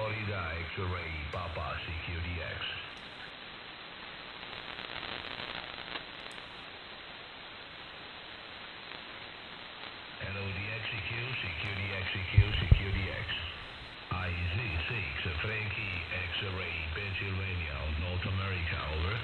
Florida X-Ray Papa CQDX. LODXEQ, CQDXEQ, CQDX. IZ6, Frankie X-Ray Pennsylvania, North America, over.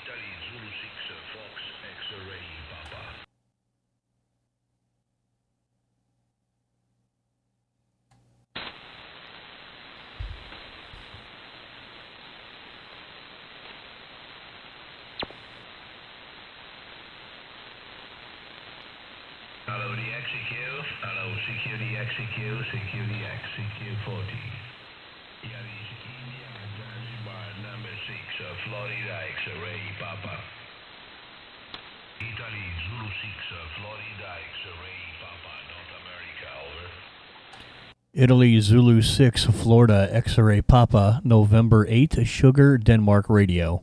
Italy Zulu 6 Fox X-Ray Papa. Hello the XEQ, hello CQDXEQ, CQDX, CQ40. Yaris India, Zanzibar, number 6, Florida X-Ray Papa. Italy Zulu 6, Florida X-Ray Papa, North America, over. Italy Zulu 6, Florida X-Ray Papa, November 8, Sugar, Denmark Radio.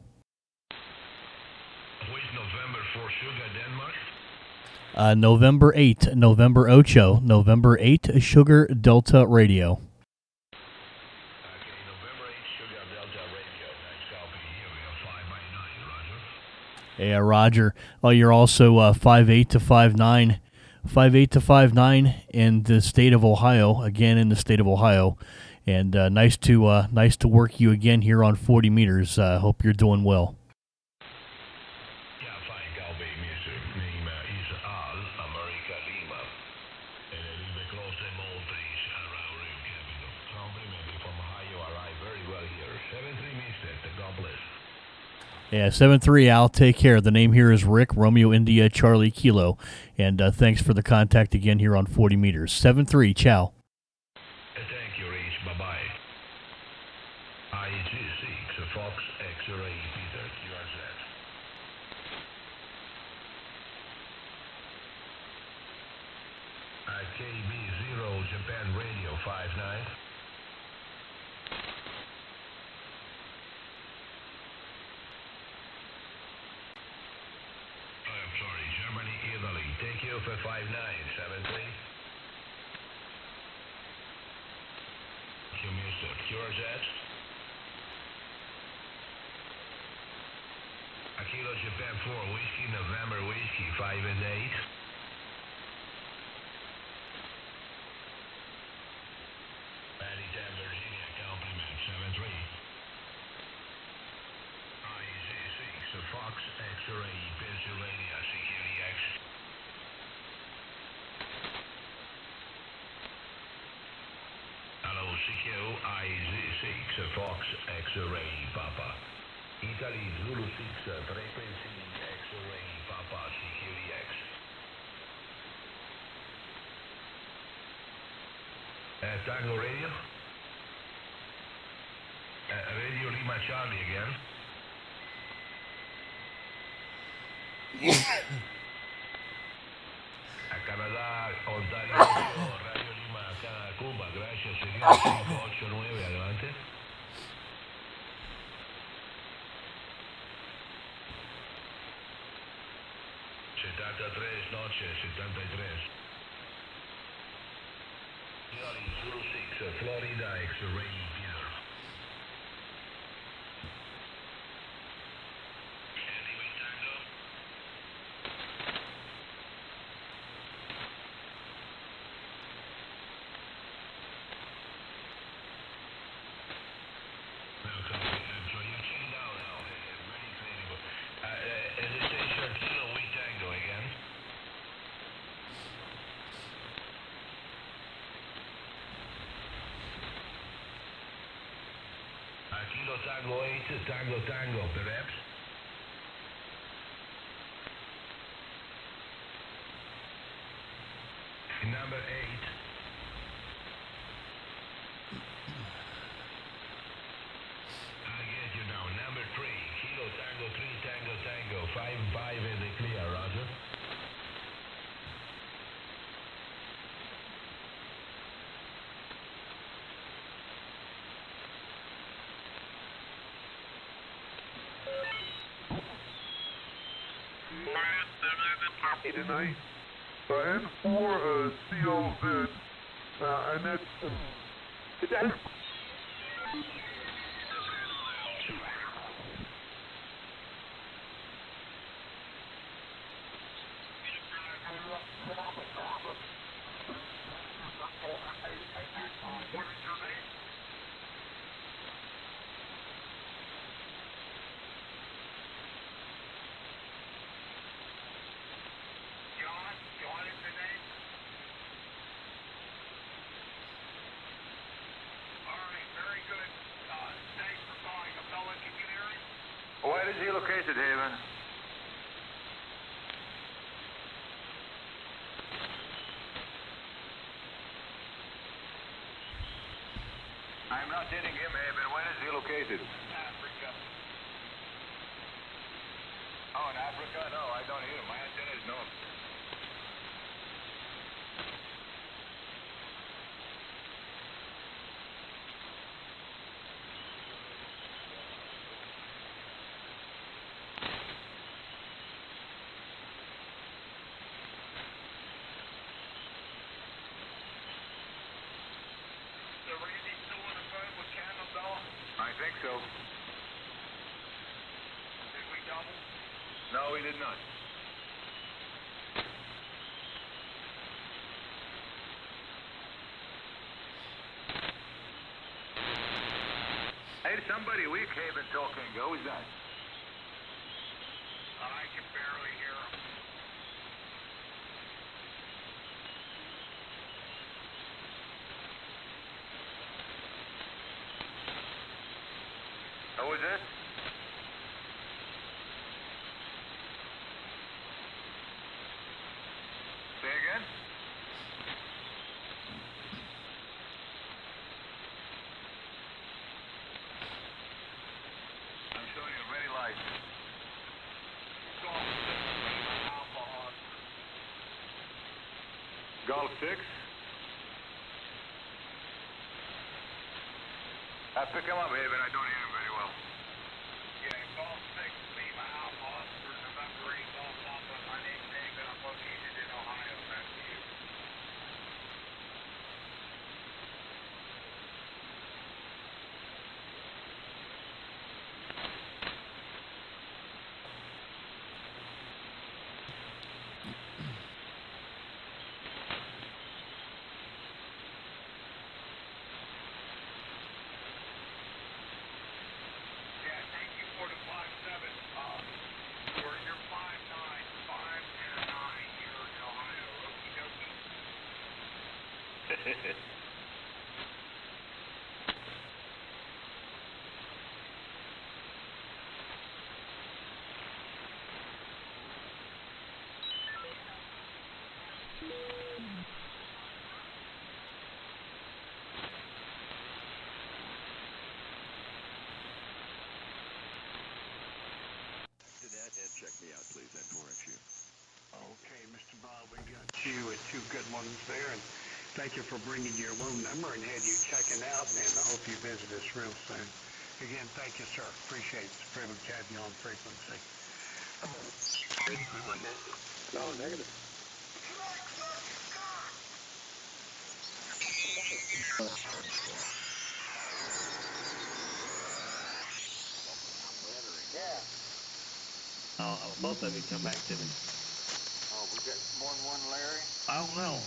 Who is November for Sugar, Denmark? November 8, November Ocho, November 8, Sugar, Delta Radio. Okay, November 8, Sugar, Delta Radio. Nice copy. Here we are, 5 by 9, Roger. Yeah, Roger. Oh, you're also 5'8" to 5'9", 5'8" to 5'9" in the state of Ohio. Again, in the state of Ohio, and nice to work you again here on 40 meters. Hope you're doing well. Yeah, fine, copy, mister. Name is Al, America Lima. And it is the closest Maltese around Rio Capital. Compliment from Ohio arrived very well here. 7-3, mister. God bless. Yeah, 7-3, Al. Take care. The name here is Rick, Romeo India Charlie Kilo. And thanks for the contact again here on 40 meters. 7-3, ciao. Thank you, Rich. Bye-bye. IG6, Fox X-Ray Peter, QRZ. KB0, Japan Radio 59. I'm sorry, Germany, Italy. Thank you for 5973. Thank you, Mr. QRZ. Kilo Japan 4, Whiskey, November Whiskey 5 and 8. Paddington, Virginia, compliment 7-3. IZ6, Fox X-Ray, Pennsylvania, CQDX. Hello, CQ, IZ6, Fox X-Ray, Papa. Italy Zulu 6, frequency X-Ray, Papa, CQDX. Tango Radio? Radio Lima Charlie again. Canadá, Ontario, Radio Lima, acá, Cuba, gracias, señor. 589, adelante. Noche 73. Zulu 6, Florida X-Ray Peter. Anyway, Tango. Welcome. So you're checking out now. Very incredible. Is it station Kilo We Tango again? Kilo Tango 8, Tango, perhaps? Number 8. I get you now. Number 3, Kilo Tango 3, Tango, 5-5 in the clear, Roger. Copy tonight. N4 COZ, and that's Where is he located, Haven? I'm not hitting him, Haven. Where is he located? Africa. Oh, in Africa? No, I don't hear him. My antenna is north. I think so. Did we double? No, we did not. Hey, somebody weak, Haven, talking. Who is that? I can barely hear him. Who is it? Say again? I'm showing you very light. Golf 6? Pick him up, Haven. I don't hear him very well. Yeah, Golf 6, Lima Alpha Oscar, November 8, Golf Alpha. My name's David. I'm located in Ohio. Back to you. And check me out, please, at 4XU. Okay, Mr. Bob, we got you at two good ones there, and thank you for bringing your room number and had you checking out, and I hope you visit us real soon. Again, thank you, sir. Appreciate it. It's a privilege to have you on frequency. no negative. Yeah. Both of you come back to me. Oh, we got more than one Larry? I don't know.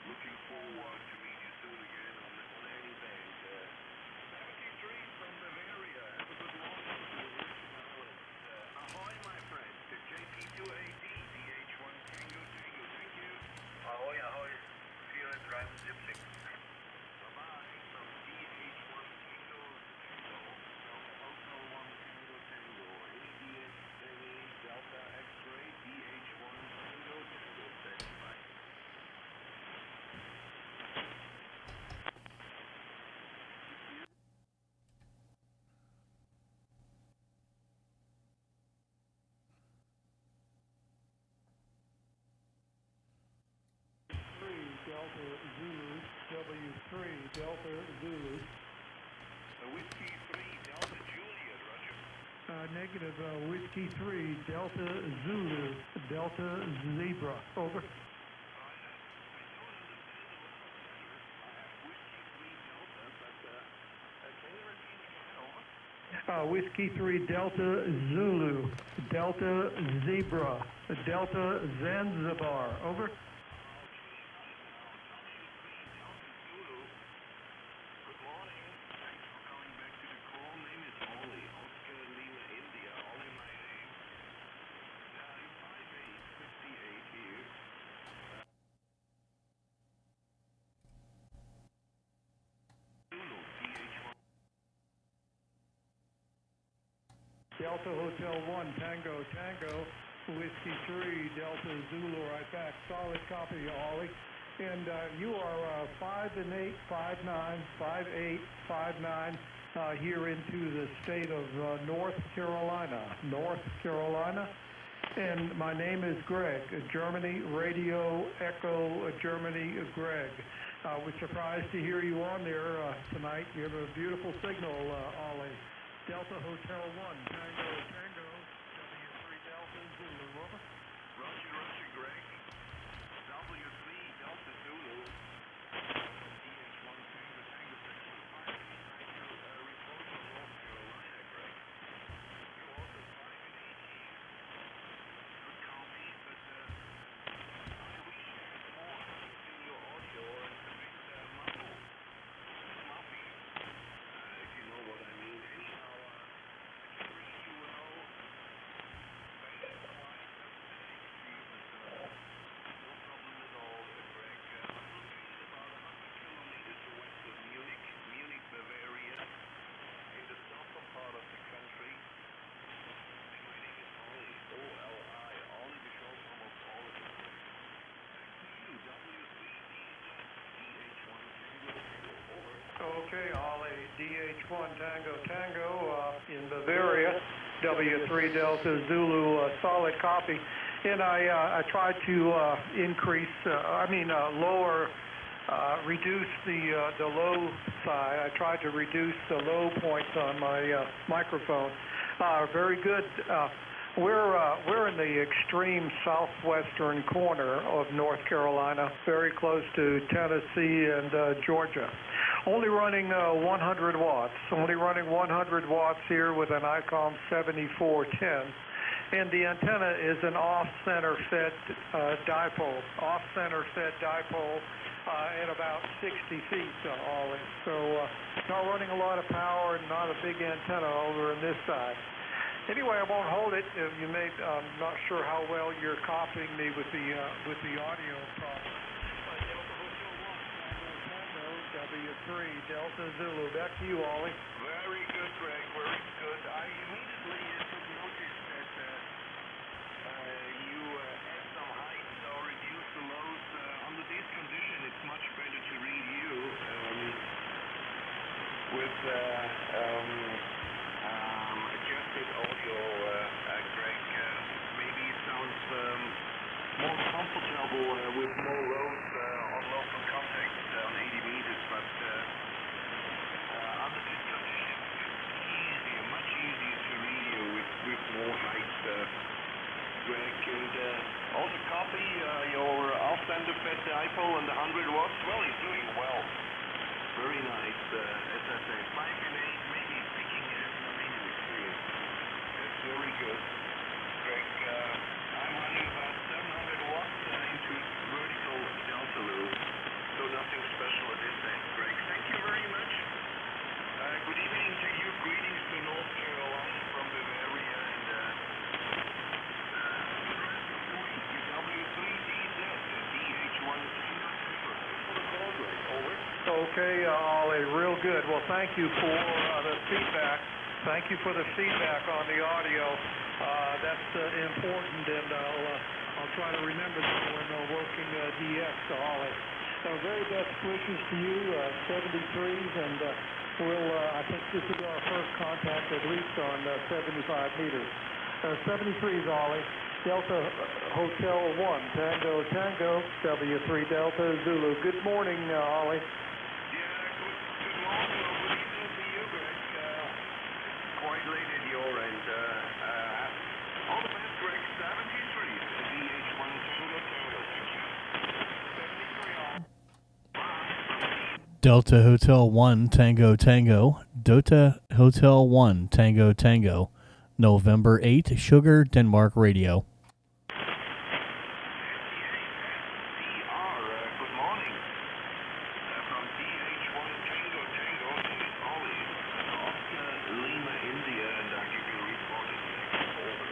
Looking forward to meet you soon again on any band. 73 from Bavaria. Have a good morning. Ahoy, my friend. JP2AD, DH1 Tango Tango. Thank you. Ahoy, ahoy. See you at Drive Zipsing. Bye-bye from DH1 Tango Tango. Delta Hotel 1 Tango Tango. ADS Delta X-Ray DH1 W3 Delta Zulu. Whiskey 3 Delta Juliet, Roger. Negative, Whiskey 3 Delta Zulu, Delta Zebra. Over. Whiskey 3 Delta Zulu, Delta Zebra, Delta Zanzibar. Over. Delta Hotel 1 Tango Tango, Whiskey 3 Delta Zulu, right back. Solid copy, Ollie. And you are 5 and 8, 5-9, 5-8, 5-9 here into the state of North Carolina. North Carolina. And my name is Greg, Germany Radio Echo Germany Greg. We're surprised to hear you on there tonight. You have a beautiful signal, Ollie. Delta Hotel 1, Tango Tango, W3 Delta Zulu, over. Roger, Roger, Greg. W3 Delta Zulu. DH1 Tango Tango Section 5. Report from North Carolina, Greg. You also 5 and 8 here. Good copy, but I wish you had more in your audio and a bit muffled. Fluffy. If you know what I mean. Anyhow, I can read you well. Very quiet, no problem at all, Greg. I'm located about 100 kilometers west of Munich, Bavaria, in the southern part of the country. And my name is Ollie, O-L-I, Ollie, the short form of Ollie. Back to you, W3DH1 Tango Tango, over. Okay, Ollie, DH1 Tango Tango in Bavaria, W3 Delta Zulu, solid copy. And I tried to lower, reduce the low side. I tried to reduce the low points on my microphone. Very good. We're in the extreme southwestern corner of North Carolina, very close to Tennessee and Georgia. Only running 100 watts. Only running 100 watts here with an ICOM 7410. And the antenna is an off-center fed dipole. Off-center fed dipole at about 60 feet, Ollie. So not running a lot of power and not a big antenna over on this side. Anyway, I won't hold it. You may, I'm not sure how well you're copying me with the audio problem. W3 Delta Zulu. Back to you, Ollie. Very good, Greg. Very good. I immediately took notice that you add some heights or reduce the lows. Under this condition, it's much better to read you with adjusted audio, Greg. Maybe it sounds more comfortable with more loads on local contact on 80 meters, but under this condition, it's easier, much easier to read you with more height, Greg. And also copy your off-center fed dipole and the 100 watts. Well, he's doing well. Very nice. As I say, 5 and 8, maybe picking up a minute experience. That's very good. Greg, I'm running about 700 watts into vertical delta loop, so nothing special at this end. Greg, thank you very much. Good evening to you. Greetings to North Carolina from Bavaria and the rest of the week. W3DZ, DH1 Tango Tango. Thanks for the call, Greg. Over. Okay, Ollie, real good. Well, thank you for the feedback. Thank you for the feedback on the audio. That's important, and I'll try to remember that when working DX, Ollie. So very best wishes to you, 73s, and I think this is our first contact at least on 75 meters. 73s, Ollie. Delta Hotel 1, Tango Tango, W3 Delta Zulu. Good morning, Ollie. Delta Hotel 1 Tango Tango, Delta Hotel 1 Tango Tango, November 8, Sugar, Denmark Radio. Good morning. From DH1 Tango Tango, this is Ollie. Oscar Lima, India, and I'll give you a report in the next over.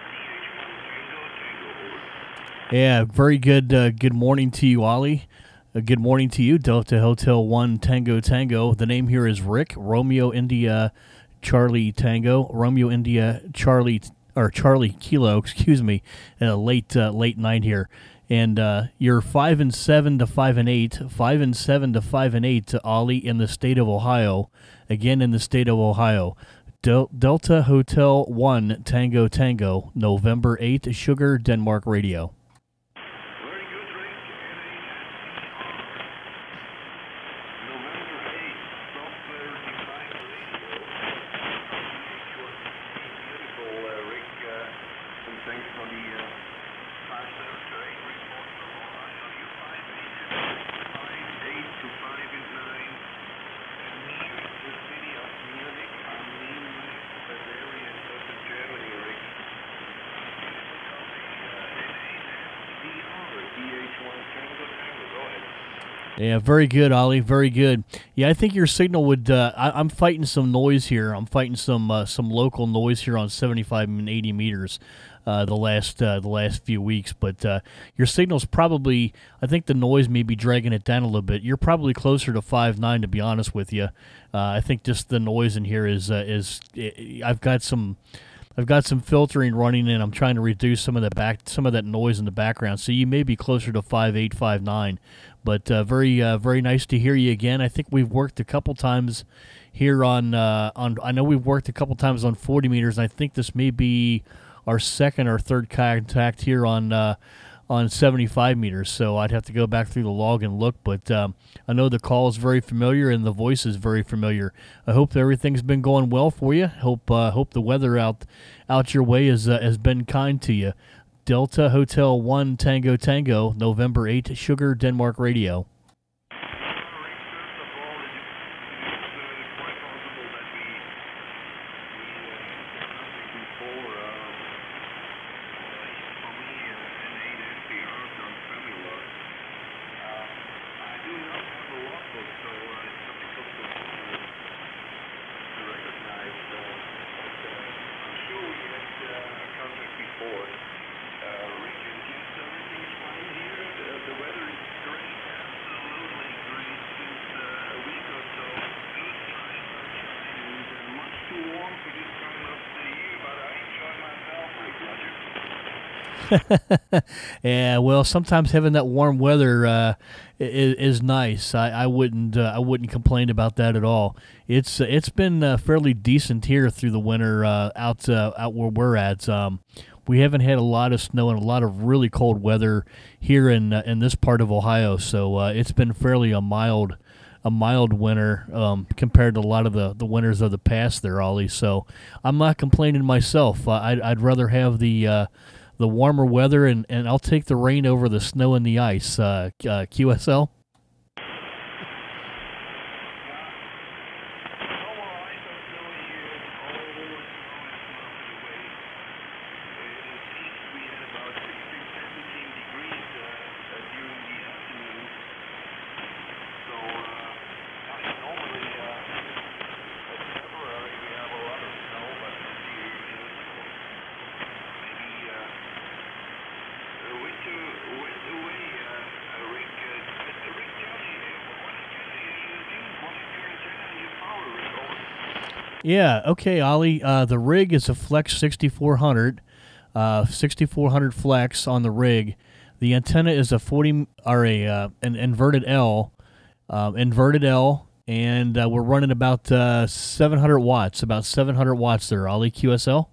DH1 Tango Tango, over. Yeah, very good. Good morning to you, Ollie. Good morning to you, Delta Hotel 1 Tango Tango. The name here is Rick, Romeo India Charlie Tango, Romeo India Charlie, or Charlie Kilo, excuse me, late night here. And you're 5-7 to 5-8, 5-7 to 5-8 to Ollie in the state of Ohio. Again, in the state of Ohio. Delta Hotel 1 Tango Tango, November 8, Sugar, Denmark Radio. Very good, Rick. November 8th, Software Defined Radio. Beautiful, Rick, and thanks for the 5-7-8 report from Ohio. You 5-8 to 5-9, and near the city of Munich, Bavaria, and southern Germany, Rick. DH1 Tango Tango, go ahead. Yeah, very good, Ollie. Very good. Yeah, I think your signal would. I'm fighting some noise here. I'm fighting some local noise here on 75 and 80 meters. The last few weeks, but your signal's probably. I think the noise may be dragging it down a little bit. You're probably closer to 5.9, to be honest with you. I think just the noise in here is. I've got some filtering running, and I'm trying to reduce some of that noise in the background. So you may be closer to 5.8, 5.9. But very nice to hear you again. I think we've worked a couple times here on. I know we've worked a couple times on 40 meters. And I think this may be our second or third contact here on 75 meters. So I'd have to go back through the log and look. But I know the call is very familiar and the voice is very familiar. I hope everything's been going well for you. Hope the weather out your way has been kind to you. Delta Hotel 1 Tango Tango, November 8, Sugar, Denmark Radio. First of all, it's quite possible that we discussed it before. For me, an 8 SDRs on cellular. I do not have a logbook, so it's difficult to recognize. But I'm sure we had contact before. Rick, yes, everything's fine here. The weather is great, absolutely great since a week or so. Blue sky, sunshine, and much too warm for this time of the year, but I enjoy myself, Rick, Roger. Yeah, well, sometimes having that warm weather is nice. I wouldn't complain about that at all. It's been fairly decent here through the winter out where we're at. We haven't had a lot of snow and a lot of really cold weather here in this part of Ohio, so it's been fairly a mild winter compared to a lot of the winters of the past there, Ollie. So I'm not complaining myself. I'd rather have the warmer weather, and I'll take the rain over the snow and the ice. QSL. Yeah, okay, Ollie. The rig is a Flex 6400, 6400 Flex on the rig. The antenna is a an inverted L, and we're running about 700 watts. About 700 watts there, Ollie. QSL.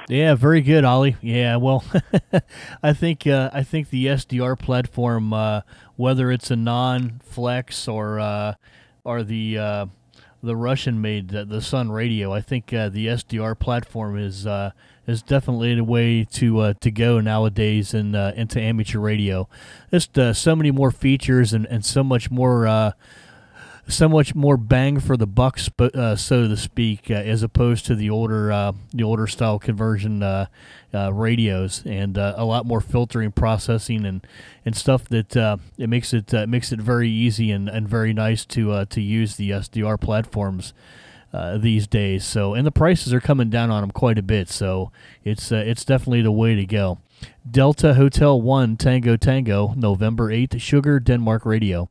Yeah, very good, Ollie. Yeah, well, I think the SDR platform, whether it's a non-flex or the Russian-made the Sun Radio, I think the SDR platform is definitely the way to go nowadays into amateur radio. Just so many more features and so much more bang for the buck, so to speak, as opposed to the older style conversion radios, and a lot more filtering, processing, and stuff that it makes it very easy and very nice to use the SDR platforms these days. So, and the prices are coming down on them quite a bit. So it's definitely the way to go. Delta Hotel 1 Tango Tango, November 8th, Sugar Denmark Radio.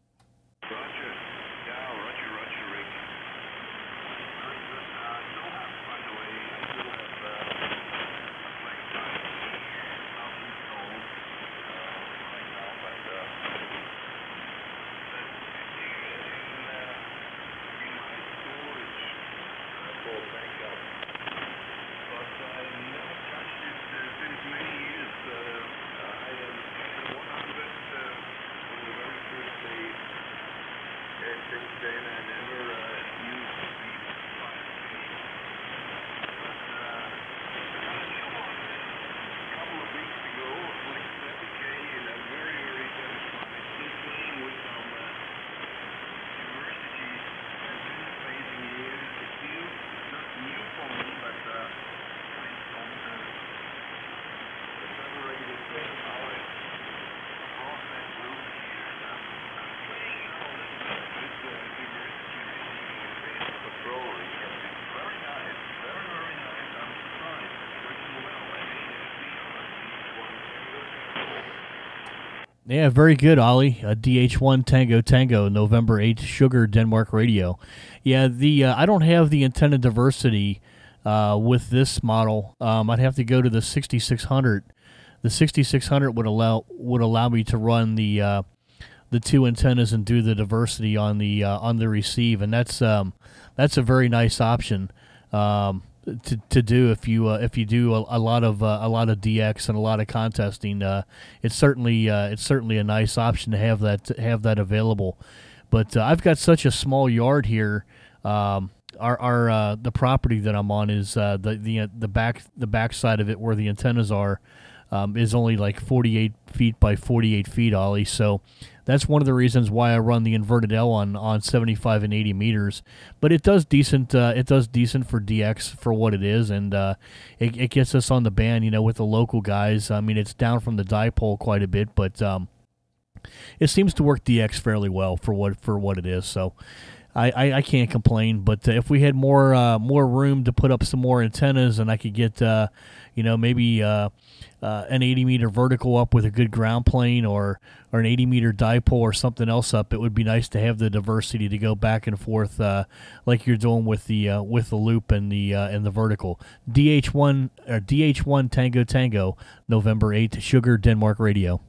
Yeah, very good, Ollie. DH1 Tango Tango, November 8th, Sugar Denmark Radio. Yeah, I don't have the antenna diversity with this model. I'd have to go to the 6600. The 6600 would allow me to run the two antennas and do the diversity on the receive, and that's a very nice option. To do if you do a lot of DX and a lot of contesting, it's certainly a nice option to have that available. But I've got such a small yard here. The property that I'm on is the back side of it where the antennas are is only like 48 feet by 48 feet, Ollie. So that's one of the reasons why I run the inverted L on 75 and 80 meters. But it does decent. It does decent for DX for what it is, and it gets us on the band, with the local guys. I mean, it's down from the dipole quite a bit, but it seems to work DX fairly well for what it is. So I can't complain. But if we had more room to put up some more antennas, and I could get maybe an 80 meter vertical up with a good ground plane, or an 80 meter dipole or something else up, it would be nice to have the diversity to go back and forth like you're doing with the loop and the vertical. DH1 Tango Tango, November 8th, Sugar Denmark Radio.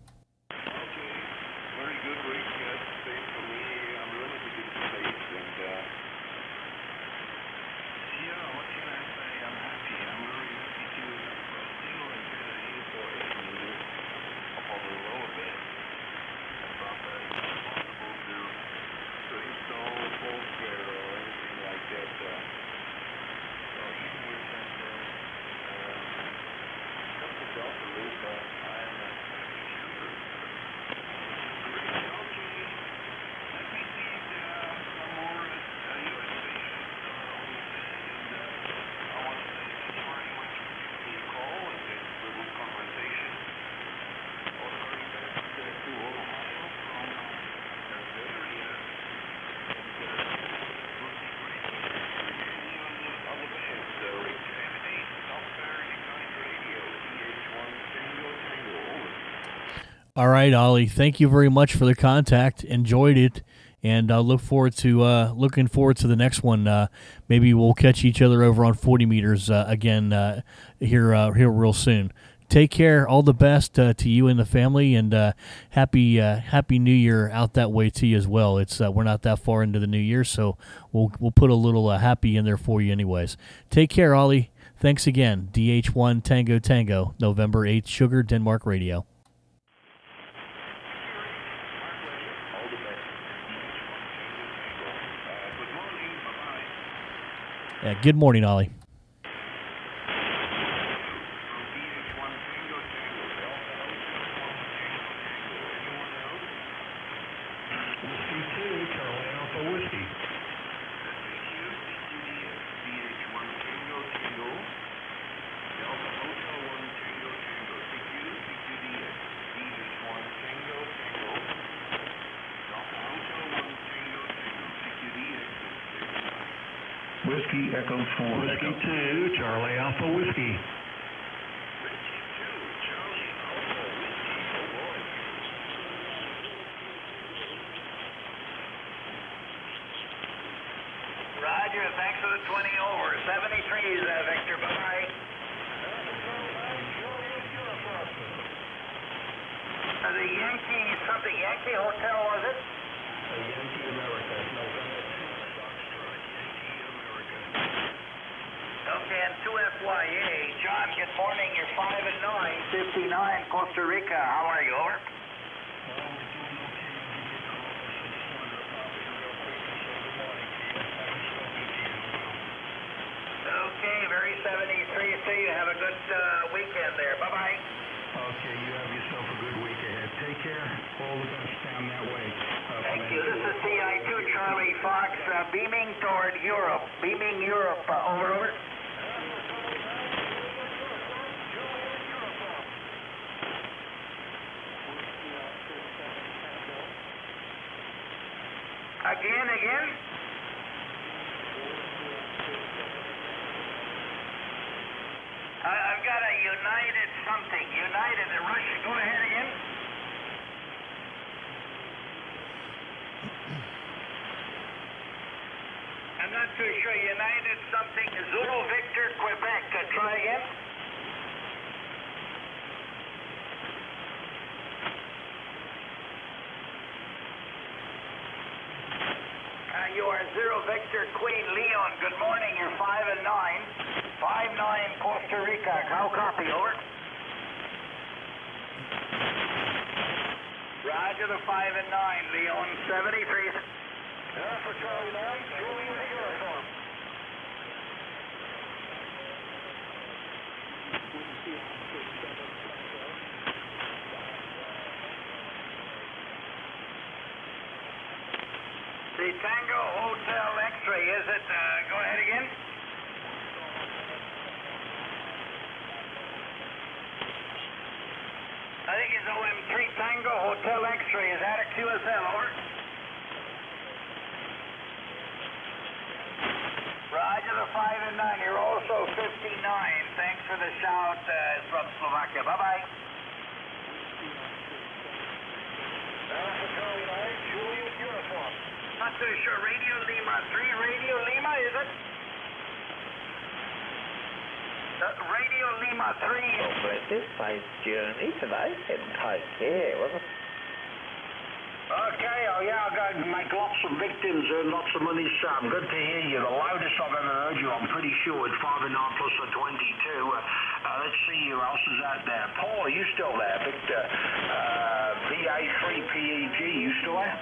All right, Ollie. Thank you very much for the contact. Enjoyed it, and looking forward to the next one. Maybe we'll catch each other over on 40 meters again here real soon. Take care. All the best to you and the family, and happy New Year out that way to you as well. It's we're not that far into the new year, so we'll put a little happy in there for you, anyways. Take care, Ollie. Thanks again. DH1 Tango Tango, November 8th, Sugar, Denmark Radio. Good morning, Ollie. Whiskey Echo 4. Whiskey 2, Charlie Alpha Whiskey. Roger, thanks for the 20 over. 73 is Victor, bye-bye. The Yankee, something, Yankee Hotel, was it? Yankee America. Okay, and 2FYA. John, good morning. You're 5 and 9, 59, Costa Rica. How are you? Over. Okay, very 73. So you have a good weekend there. Bye-bye. Okay, you have yourself a good week ahead. Take care. All the best down that way. Thank you. This is CI2 Charlie Fox beaming toward Europe. Beaming Europe. Over. Again? I've got a United something. United in Russia. Go ahead again. I'm not too sure. United something. Zulu Victor Quebec. Try again. You are 0 Victor Queen Leon. Good morning. You're 5 and 9. 5-9 Costa Rica. How copy? Over. Roger the 5 and 9. Leon 73. For Charlie 9. Julian uniform. The Tango Hotel X-ray, is it? Go ahead again. I think it's OM3 Tango Hotel X-ray. Is that a QSL, over? Roger the 5 and 9. You're also 59. Thanks for the shout from Slovakia. Bye-bye. Julius uniform. Not too sure. Radio Lima 3. Radio Lima, is it? Radio Lima 3. Operative 5 journey today in Taipei, was it? Okay, I got to make lots of victims and lots of money, Sam. Good to hear you. The loudest I've ever heard you, I'm pretty sure, it's 5 and 9 plus a 22. Let's see who else is out there. Paul, are you still there? Victor, VA3PEG, you still there?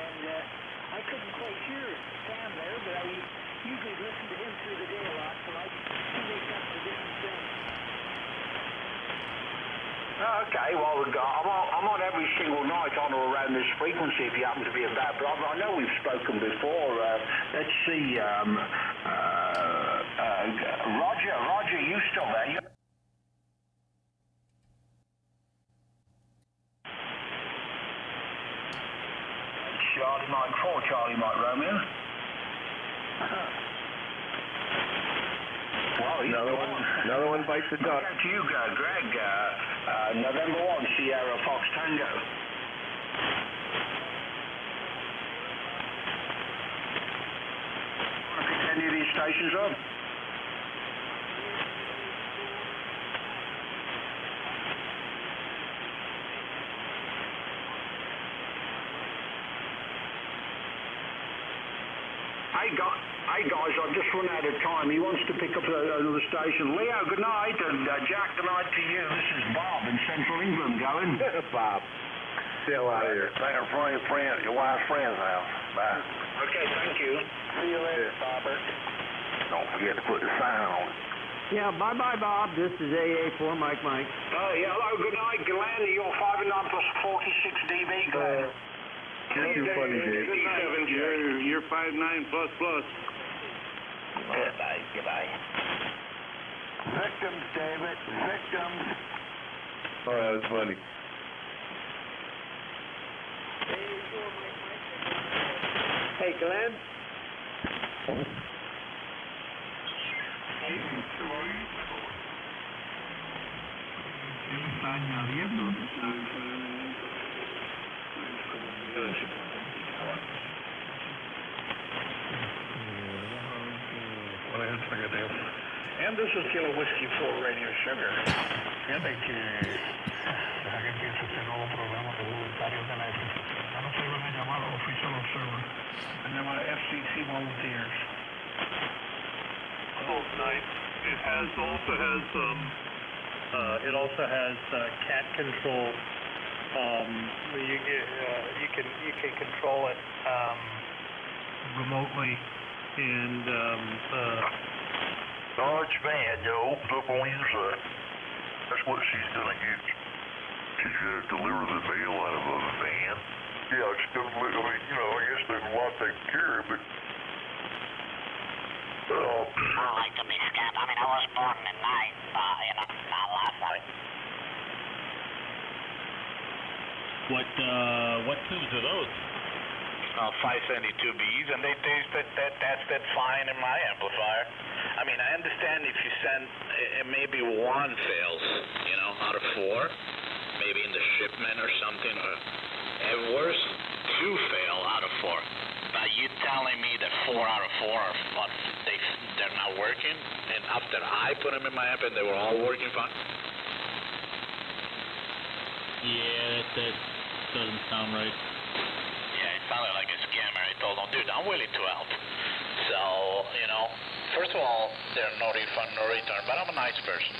I couldn't quite hear Sam there, but I usually listen to him through the day a lot, so I see they got the different things. Okay, well, I'm on every single night on or around this frequency if you happen to be about, but I know we've spoken before. Let's see, Roger, you still there? Charlie Mike 4, Charlie Mike Romeo. Well, another one bites the dust. To you, Greg. November 1, Sierra Fox Tango. Want to pick any of these stations up? Hey guys, I've just run out of time. He wants to pick up another station. Leo, good night, and Jack, good night to you. This is Bob in Central England going. Bob. Still out of here. Thank you for your friend, your wife's friend's house. Bye. Okay, thank you. See you later, Bobber. Don't forget to put the sign on it. Yeah, bye-bye, Bob. This is AA4 Mike. Yeah, hello, good night, Glenn. You're 5 and 9 plus 46 dB, Glenn. You're too funny, Jake. You're 5'9" plus. Goodbye. Victims, David. Victims. Oh, that was funny. Hey, Glenn. And this is Kilo Whiskey 4 Radio Sugar. Fíjate que aquí empieza este nuevo programa de voluntarios de la FCC. Ya no se van a llamar Official Observer, se llama FCC Volunteers. Both nice. It also has cat control. You can control it remotely, and Large van, opens up on either side. That's what she's gonna use. She's gonna deliver the mail out of a van. Yeah, it's gonna look, I guess there's a lot they can carry, but I don't like to be scammed. I mean, I was born at night, not last night. What tubes are those? 572Bs, and they taste that's fine in my amplifier. I mean, I understand if you send, maybe one fails, out of 4, maybe in the shipment or something, or at worst, 2 fail out of 4. But you telling me that 4 out of 4 are they're not working, and after I put them in my amp and they were all working fine? Yeah, that doesn't sound right. Yeah, it sounded like a scammer. I told him, dude, I'm willing to help. So, first of all, there's no refund, no return, but I'm a nice person.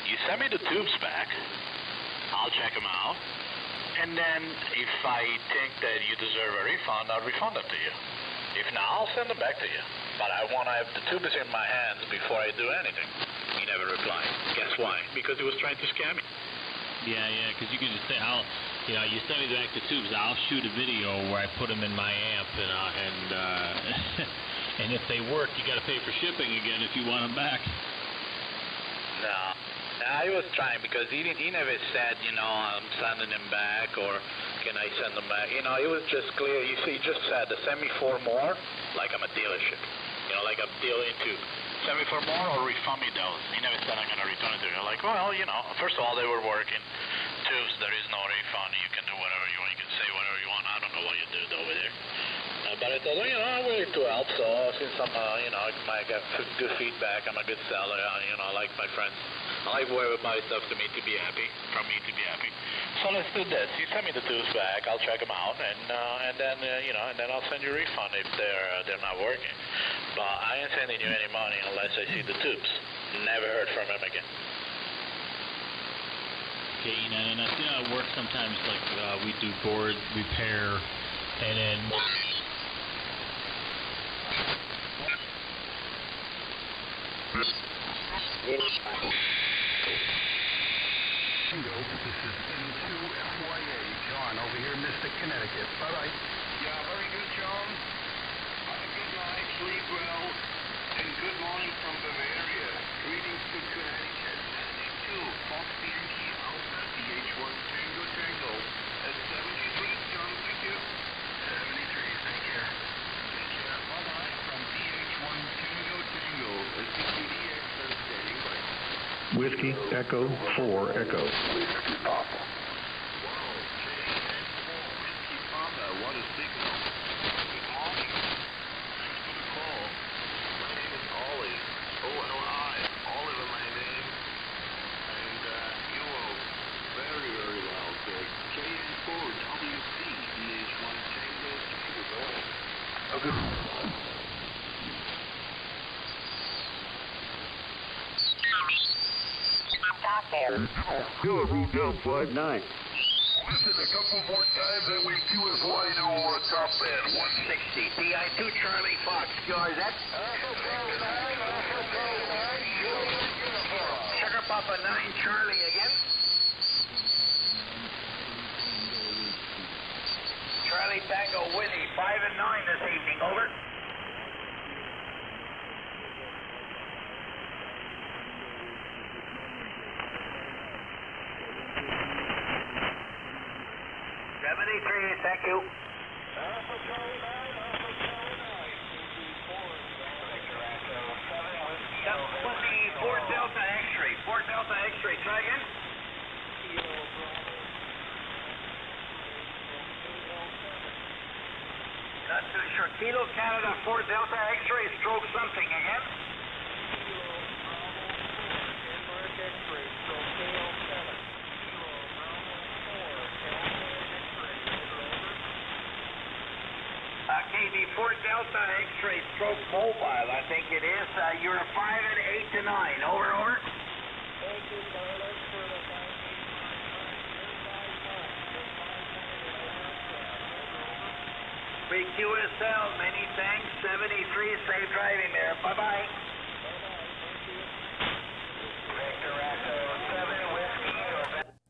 You send me the tubes back, I'll check them out, and then if I think that you deserve a refund, I'll refund them to you. If not, I'll send them back to you. But I want to have the tubes in my hands before I do anything. He never replied. Guess why? Because he was trying to scam me. Yeah, because you can just say, you send me back the tubes, I'll shoot a video where I put them in my amp, and if they work, you got to pay for shipping again if you want them back. No, I was trying because he never said, I'm sending them back or can I send them back. It was just clear. You see, he just said, send me 4 more, like I'm a dealership. Like I'm dealing to send me 4 more or refund me those. He never said I'm going to return it to you. Like, well, first of all, they were working. Tubes, there is no refund. You can do whatever you want. You can say whatever you want. I don't know what you do over there. But I told him, I'm willing to help. So since I'm, I got good feedback, I'm a good seller. I like my friends. I like whoever buys stuff to me to be happy, from me to be happy. So let's do this. You send me the tubes back. I'll check them out, and then I'll send you a refund if they're not working. But I ain't sending you any money unless I see the tubes. Never heard from him again. Okay, and I see how it works sometimes. Like we do board repair, and then. This is N2FYA, John, over here in Mystic, Connecticut. Bye-bye. Yeah, very good, John. Have a good night, sleep well, and good morning from Bavaria. Greetings to Connecticut. 92, Fox Yankee Alpha, DH1 Tango Tango. At 73, John, thank you. 73, thank you. Take care. Bye-bye from DH1 Tango Tango. CQDX standing by. Whiskey, Echo, 4, Echo. Whiskey Papa. Wow, Whiskey Papa, what a signal. Good morning. Thanks for the call. My name is Ollie. O-L-I. Oliver, my name. And you are very, very loud there. KN4WC, DH1 Tango Tango. Go ahead. Okay. Good, Rudolph 59. Listen a couple more times, that way QSY to top band 160. DI2 Charlie Fox, yours, that? Sugar Papa 9 Charlie again. Charlie Tango Winnie, 5 and 9 this evening, over. Thank you. Ford Delta X-ray. Ford Delta X-ray. Try again. Not too sure. Kilo Canada Ford Delta X-ray stroke something again. KB Ford Delta X-ray stroke mobile, I think it is. You're a 5 and 8 to 9. Over, over. Big QSL, many thanks. 73, safe driving there. Bye-bye.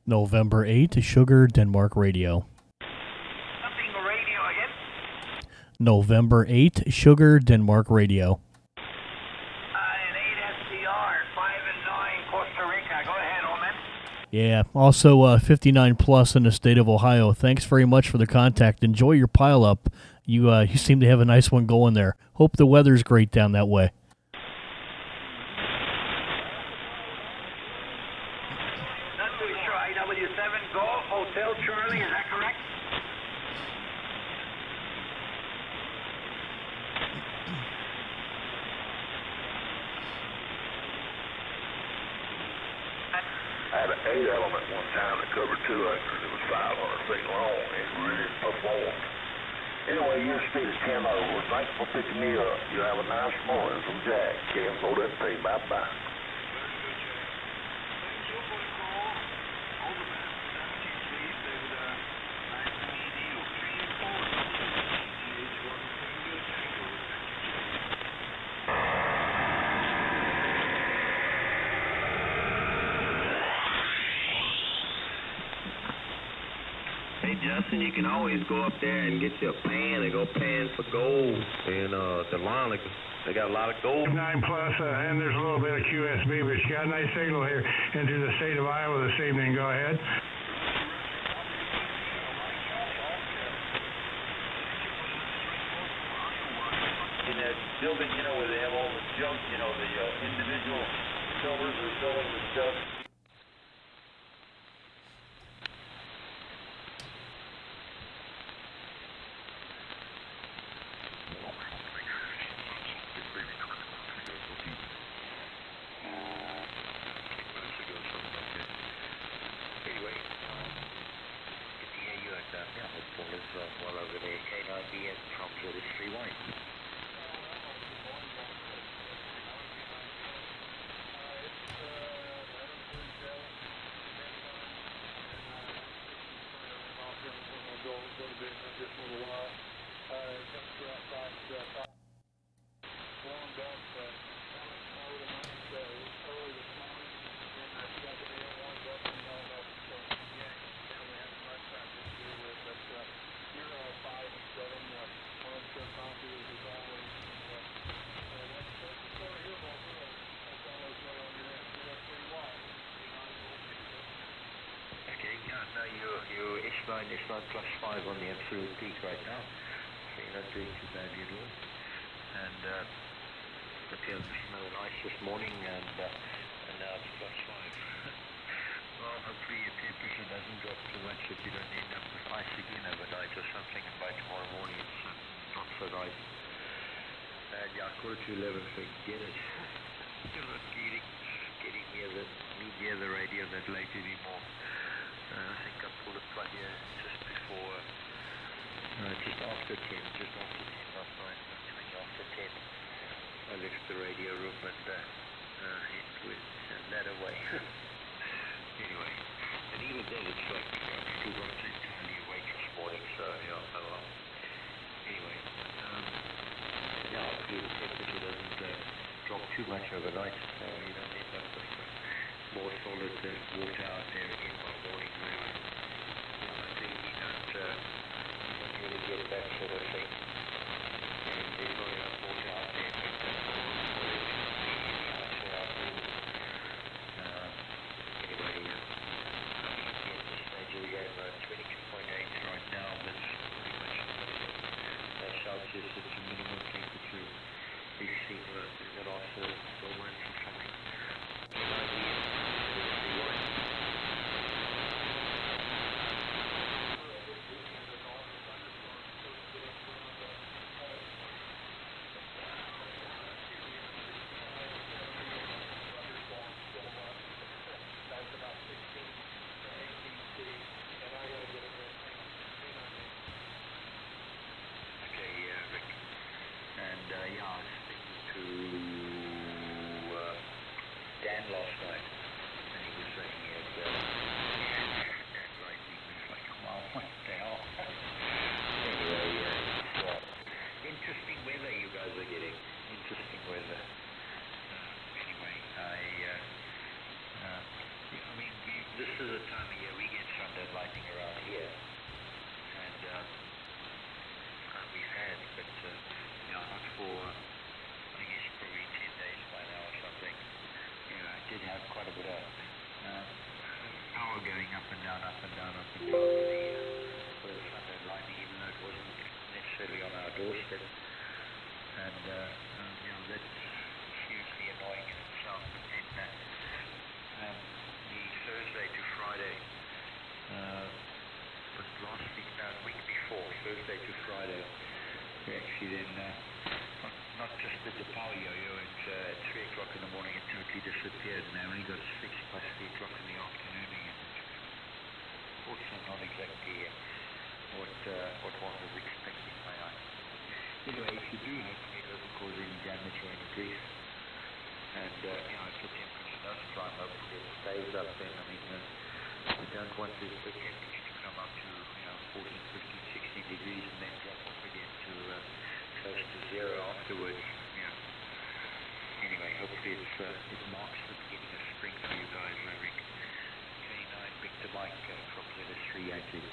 November 8, Sugar Denmark Radio. November 8, Sugar Denmark Radio. And 8 SCR, 5 and 9, Costa Rica. Go ahead, old man. Yeah, also 59 plus in the state of Ohio. Thanks very much for the contact. Enjoy your pile up. You seem to have a nice one going there. Hope the weather's great down that way. Not too sure. IW7 Golf Hotel Charlie, is that correct? I had an 8-element one time that covered 2 acres. It was 500 feet long. It really performed. Anyway, your speed is 10 over. Thanks for picking me up. You have a nice morning from Jack. KM4MP. Bye-bye. Hey Justin, you can always go up there and get you a pan and go pan for gold. And Delano, they got a lot of gold. 9 plus, and there's a little bit of QSB, but you got a nice signal here into the state of Iowa this evening. Go ahead. In that building, where they have all the junk, the individual silvers or silvers and stuff. Ishmael plus 5 on the absolute peak right now, so you're not doing too badly at all. And the field was smelling nice this morning, and now it's plus 5. Well, hopefully your temperature doesn't drop too much that you don't end up with ice again overnight or something, and by tomorrow morning it's not so nice. And yeah, 11:15, so get it. Still not getting near the radio that late anymore. I think I pulled it right here just before, just after 10 last night, 20 after 10. I left the radio room and went that away. anyway, and even then it's like, still not entirely awake this morning, so, anyway, hopefully the temperature doesn't drop too much overnight, so you don't end up with more solid water out there again by morning. I think you don't really get that sort of thing, and there's not enough water out there, but anyway, at this stage we have 22.8 right now, but pretty much Celsius, it's a minimum temperature. We've seen that also go once or something. Dan last night, and he was saying he had that lightning was like, wow, what the hell? Anyway, interesting weather you guys are getting. Interesting weather. Anyway, I mean, this is the time of year we get thunder and lightning around here, and we've had, but not for, I guess, probably 10 days by now or something. I did have quite a bit of power going up and down with the thunder and lightning, even though it wasn't necessarily on our doorstep. And, that's hugely annoying in itself. But then the Thursday to Friday, but last week, no, the week before, Thursday to Friday, we actually then not just did the power yo-yo at 3 o'clock in the morning, it totally disappeared, and I only got fixed by 3 o'clock in the afternoon again. Also not exactly what one was expecting by eye. Anyway, if you do, hopefully it doesn't cause any damage or any grief. And, if the temperature does climb up, it stays up then. I mean, we don't want the temperature to come up to, 14, 15, 16 degrees and then drop off again to close to zero afterwards. Anyway, hopefully it marks the beginning of spring for you guys, Rick. K9 Victor Mike from ZS3 Yankee.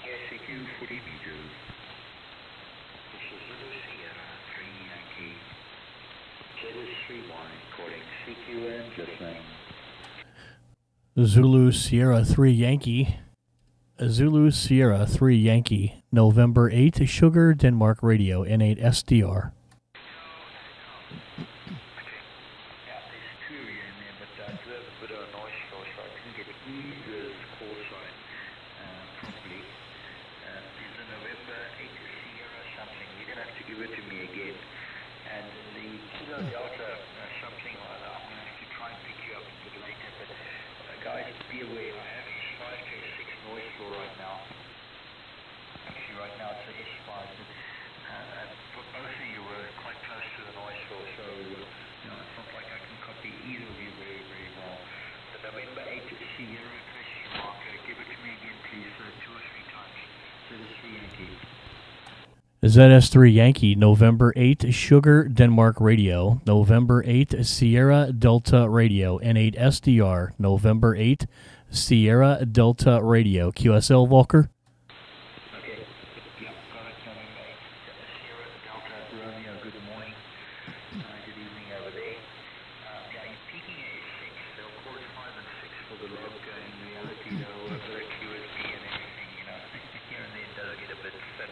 SEQ 40 meters. This is Zulu Sierra 3 Yankee. ZS3Y calling CQN just saying. Zulu Sierra 3 Yankee. Zulu Sierra 3 Yankee. November 8 Sugar Denmark Radio N8 SDR. ZS3 Yankee, November 8, Sugar, Denmark Radio. November 8, Sierra Delta Radio. N8 SDR, November 8, Sierra Delta Radio. QSL, Volker? Okay. Yep, got it. November 8, Sierra Delta Romeo. Good morning. Good evening over there. Yeah, you're peaking at 6. They'll call it 5 and 6 for the log. In reality, though, with the QSB and everything, you know, here and there it does get a bit thin.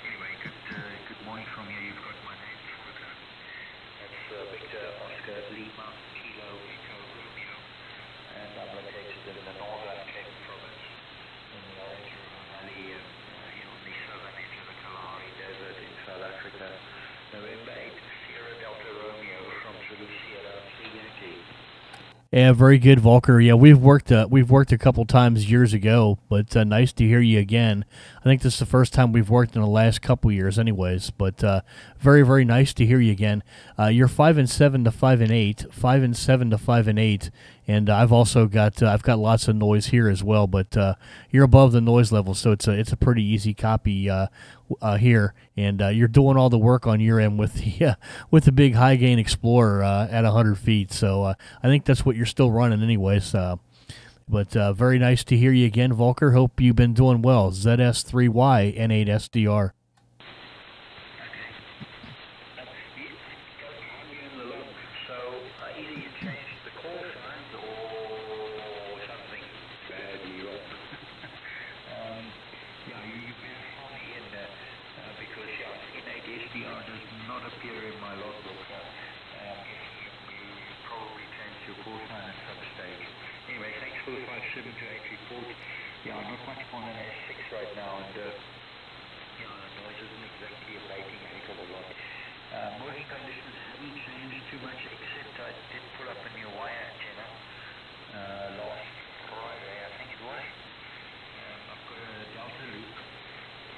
Anyway, good morning from here. You've got my name. That's Victor Oscar Lima Kilo Echo Romeo, and I'm located in the northern Cape Province in the Orange River Valley, here on the southern edge of the Kalahari Desert in South Africa. November 8, Sierra Delta Romeo from Zulu Sierra 3 Yankee. Yeah, very good, Volker. Yeah, we've worked a couple times years ago, but nice to hear you again. I think this is the first time we've worked in the last couple years, anyways. But very, very nice to hear you again. You're 5 and 7 to 5 and 8, 5 and 7 to 5 and 8, and I've also got lots of noise here as well. But you're above the noise level, so it's a pretty easy copy here, and you're doing all the work on your end with the big high gain Explorer at 100 feet. So I think that's what you're still running, anyways. But very nice to hear you again, Volker. Hope you've been doing well. ZS3Y N8 SDR. Yeah, not much more than S6 right now, and the noise isn't exactly abating a heck of a lot. Mooring conditions haven't changed too much, except I did pull up a new wire antenna last Friday, I think it was. I've got a Delta loop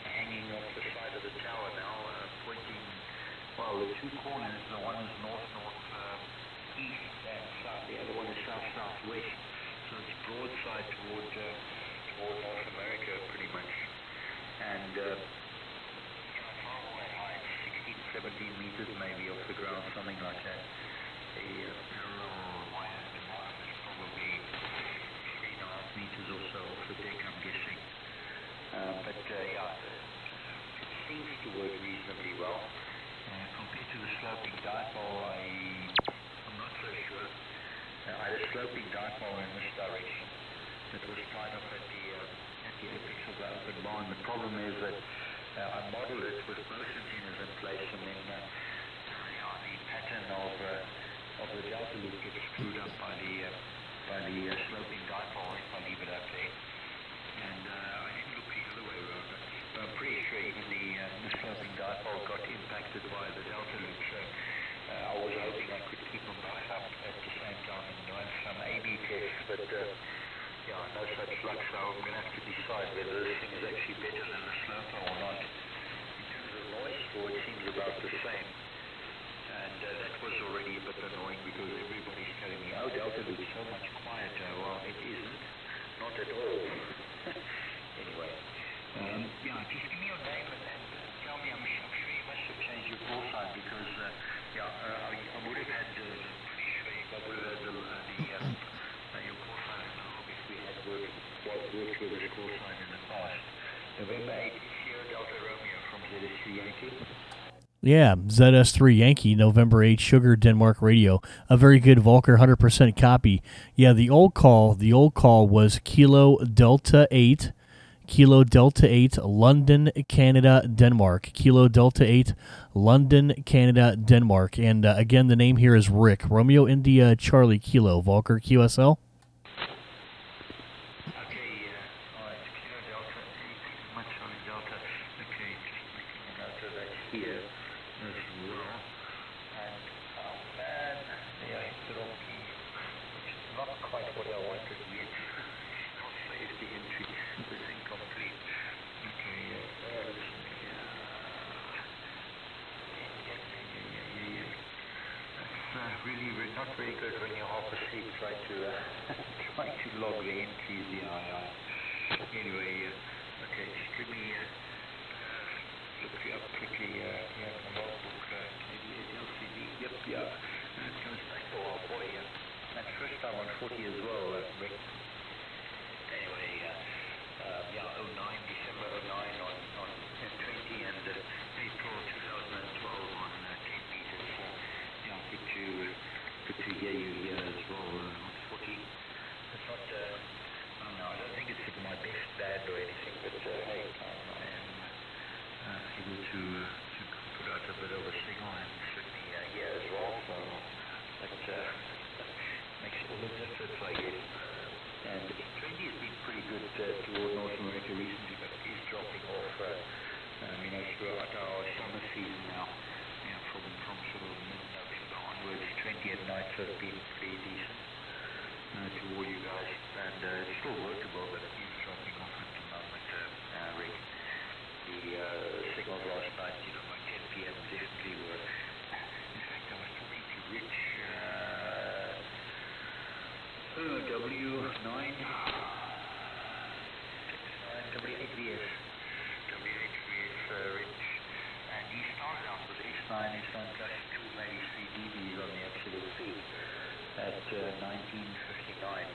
hanging off the side of the tower now, pointing, well, the two corners, the one is north-north-east and south, the other one is south-southwest. So it's broadside toward North America, pretty much. And far away high, 16, 17 meters maybe off the ground, something like that. The parallel wire at the bottom is probably 3.5 meters or so off the deck, I'm guessing. But it seems to work reasonably well. Compared to the sloping dipole, I'm not so sure. I had a sloping dipole in this direction that was tied up at the apex of the open barn. The problem is that I modeled it with both antennas in place, and then the pattern of the delta loop gets screwed up by the sloping dipole if I leave it up there. And I didn't look the other way around, but I'm pretty sure even the sloping dipole got impacted by the delta loop. So I was hoping I could keep them both up at the same time and run some A/B tests, but no such luck, so I'm going to have to decide whether this thing is actually better than the sloper or not. In terms of noise floor, it seems about the same, and that was already a bit annoying because everybody's telling me, oh, Delta Loop is so much quieter. Well, it isn't, not at all. Anyway, just give me your name and tell me. I'm sure you must have changed your call sign because I would have had pretty sure I would have had your call sign in the home if we had worked with this call sign in the past. November 8, Sierra Delta Romeo from ZS3 Yankee. Yeah, ZS3 Yankee, November 8, Sugar, Denmark Radio. A very good Volker 100% copy. Yeah, the old call was Kilo Delta 8, London, Canada, Denmark. Kilo Delta 8, London, Canada, Denmark. And again, the name here is Rick. Romeo India Charlie Kilo. Volker QSL. Not very good when you're half asleep trying to log the entries. Anyway, okay, just give me look you up quickly. Yeah, from logbook, KBS LCD. Yep, yeah. That goes back. Oh boy, yeah. That's first time on 40 as well, Rick. Anyway, yeah, 09, December 09 on 1020 and April 2012 on 10 meters. Yeah, good to hear you here as well. 40. It's not, I don't think it's my best band or anything, but hey, I am able to put out a bit of a signal and certainly here as well. So that makes all the difference, I guess. And 20 has been pretty good toward North America recently, but it is dropping off, throughout our summer season now. From sort of mid-November onwards, 20 at nights have been pretty decent toward you guys, and it's still workable, but it is dropping off at the moment, Rick. The signals last night, by 10 p.m. definitely were. In fact, I was talking to Rich. W9, W8VS, Rich, and he started out with S9 plus 2, maybe 3 dBs on the absolute peak at 1959.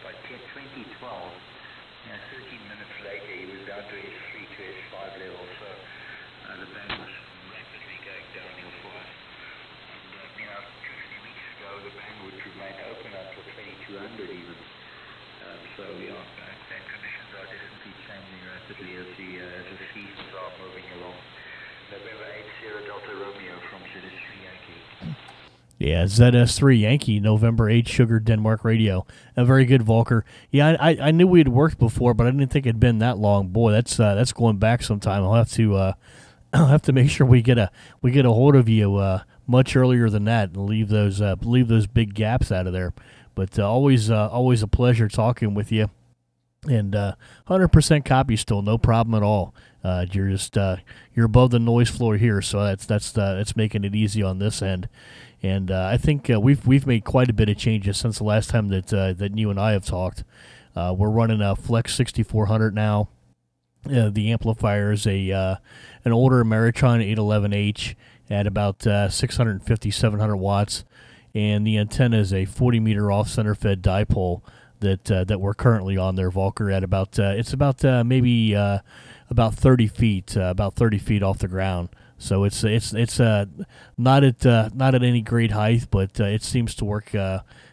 By 2012, 13 minutes later, he was down to S3 to S5 level, so the band was rapidly going downhill for us. And, 2-3 weeks ago, the band would remain open until 2200 even. So yeah, conditions are definitely changing rapidly as the seasons are moving along. November 8 Sierra Delta Romeo from ZS3 Yankee. Yeah, ZS3 Yankee, November 8 Sugar Denmark Radio. A very good Volker. Yeah, I knew we had worked before, but I didn't think it'd been that long. Boy, that's going back some time. I'll have to make sure we get a hold of you much earlier than that and leave those big gaps out of there. But always a pleasure talking with you. And 100% copy still, no problem at all. You're just you're above the noise floor here, so that's making it easy on this end. And I think we've made quite a bit of changes since the last time that you and I have talked. We're running a Flex 6400 now. The amplifier is an older Ameritron 811H at about 650, 700 watts. And the antenna is a 40-meter off-center fed dipole that we're currently on there, Volker, at about maybe about 30 feet off the ground. So it's not at any great height, but it seems to work.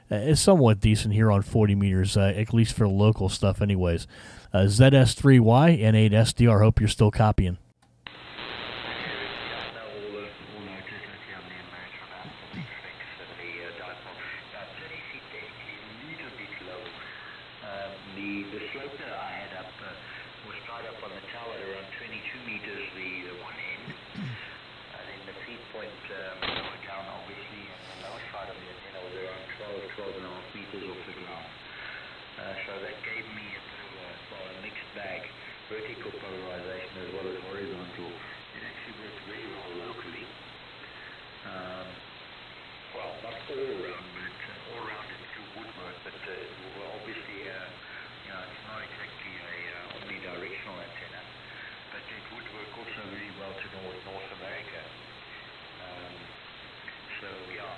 It's somewhat decent here on 40 meters, at least for local stuff, anyways. ZS3Y N8 SDR. Hope you're still copying. Vertical polarization as well as horizontal. It actually works very well locally. Well, not all around, but all around it's through woodwork. But obviously, it's not exactly a omnidirectional antenna, but it would work also very well to North America. So yeah,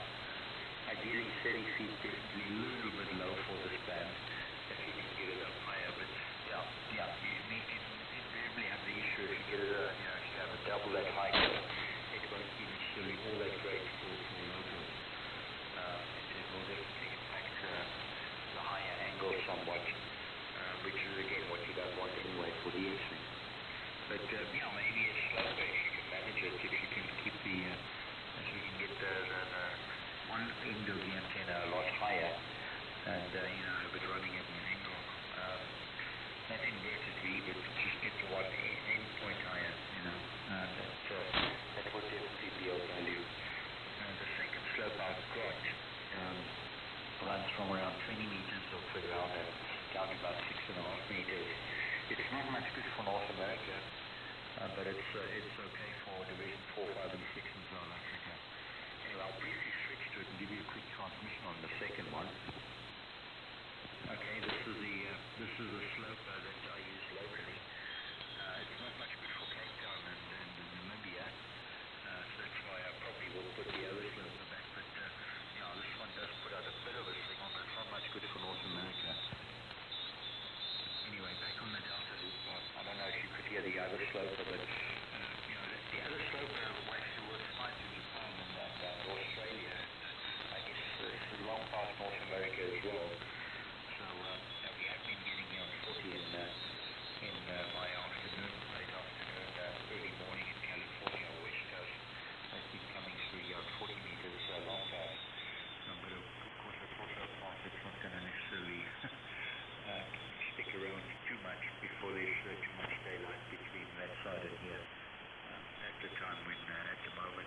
ideally 30 feet definitely a little bit low for this band. If you can get it up higher, but yeah, you invariably have the issue if you get it, if you have a double that height, it won't be necessarily all that great for local. It will definitely impact the higher angle somewhat, which is again what you don't want anyway for the entry. But maybe it's slower if you can manage it, if you can keep if you can get the one end of the antenna a lot higher, and have it running at an angle. Not inverted V, but just get to one end point higher, that would definitely be of value. The second slope I've got runs from around 20 meters off the ground and down to about 6.5 meters. It's not much good for North America, but it's okay for Division 4, 5, and 6 in South Africa. Anyway, I'll briefly switch to it and give you a quick transmission on the second one. Okay, this is a slope that I use locally. It's not much good for Cape Town and Namibia,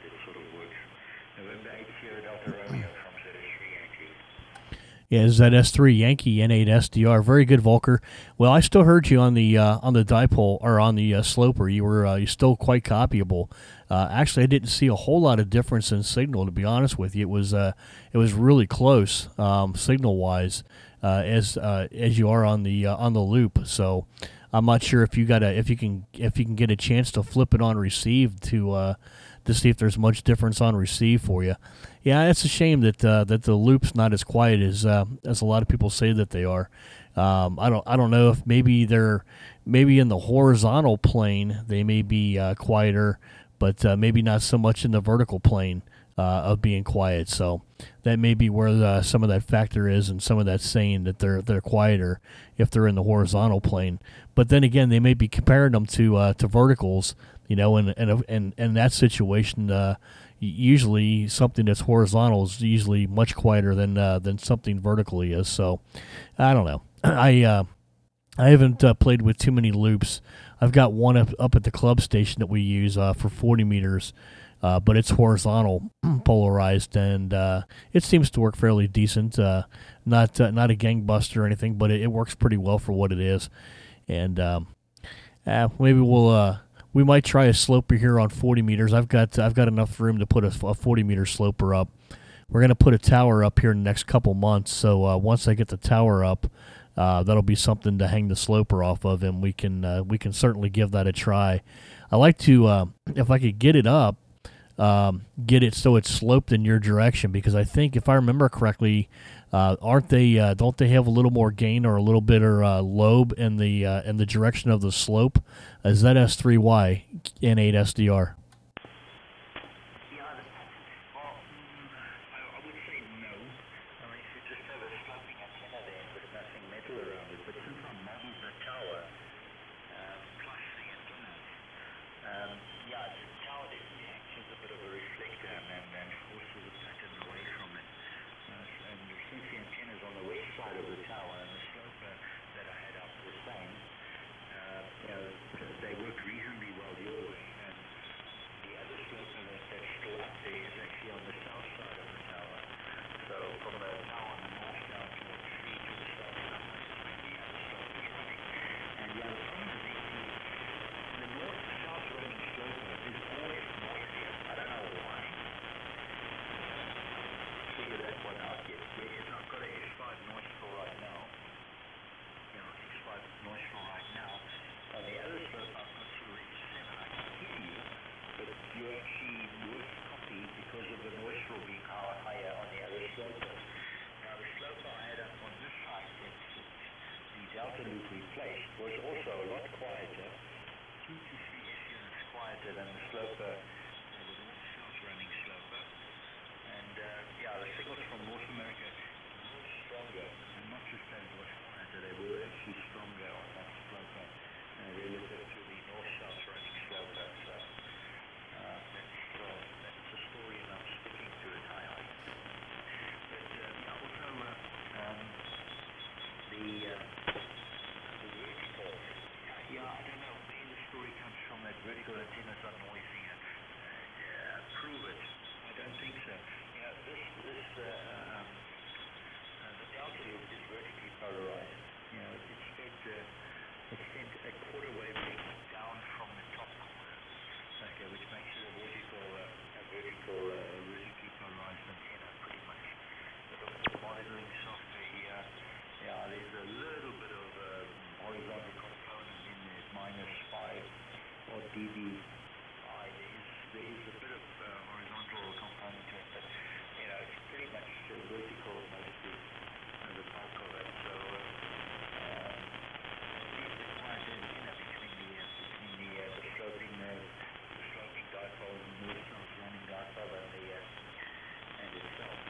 it sort of works. November 8 Sierra Delta Romeo from ZS3 Yankee. Yeah, ZS3 Yankee N8 SDR, very good Volker. Well, I still heard you on the dipole or on the sloper. You still quite copyable. Actually, I didn't see a whole lot of difference in signal, to be honest with you. It was really close signal wise as you are on the loop. So I'm not sure if you can get a chance to flip it on receive to see if there's much difference on receive for you. Yeah, it's a shame that the loop's not as quiet as a lot of people say that they are. I don't know if maybe in the horizontal plane they may be quieter, but maybe not so much in the vertical plane of being quiet. So that may be where some of that factor is, and some of that saying that they're quieter if they're in the horizontal plane. But then again, they may be comparing them to verticals. And in that situation, usually something that's horizontal is usually much quieter than something vertically is. So I don't know. I haven't played with too many loops. I've got one up at the club station that we use for 40 meters, but it's horizontal polarized, and it seems to work fairly decent. Not a gangbuster or anything, but it works pretty well for what it is. And maybe we might try a sloper here on 40 meters. I've got enough room to put a 40 meter sloper up. We're going to put a tower up here in the next couple months. So once I get the tower up, that'll be something to hang the sloper off of, and we can certainly give that a try. I like to, if I could get it up, get it so it's sloped in your direction, because I think, if I remember correctly, don't they have a little more gain or a little bit lobe in the direction of the slope? ZS3Y N8 SDR. Delta loop replaced was also a lot quieter, 2 to 3 units quieter than the sloper, the north-south running sloper. And the signals from North America were stronger, and not just that it was quieter, they were actually stronger on that sloper relative to the north-south running sloper. So that's a story, and I'm sticking to it, I like. But I don't know, maybe the story comes from that vertical antennas are noisy. Prove it. I don't think so. The Delta loop is vertically polarized. It's sent a quarter wavelength down from the top corner, which makes it a vertically polarized antenna, pretty much. The monitoring software, there's a little bit of horizontal component in there, -5 or dBi. There is a bit of horizontal component to it, but it's pretty much vertical mostly, the bulk of it. So it's quite an antenna between the sloping dipole, the north-south running dipole, and itself.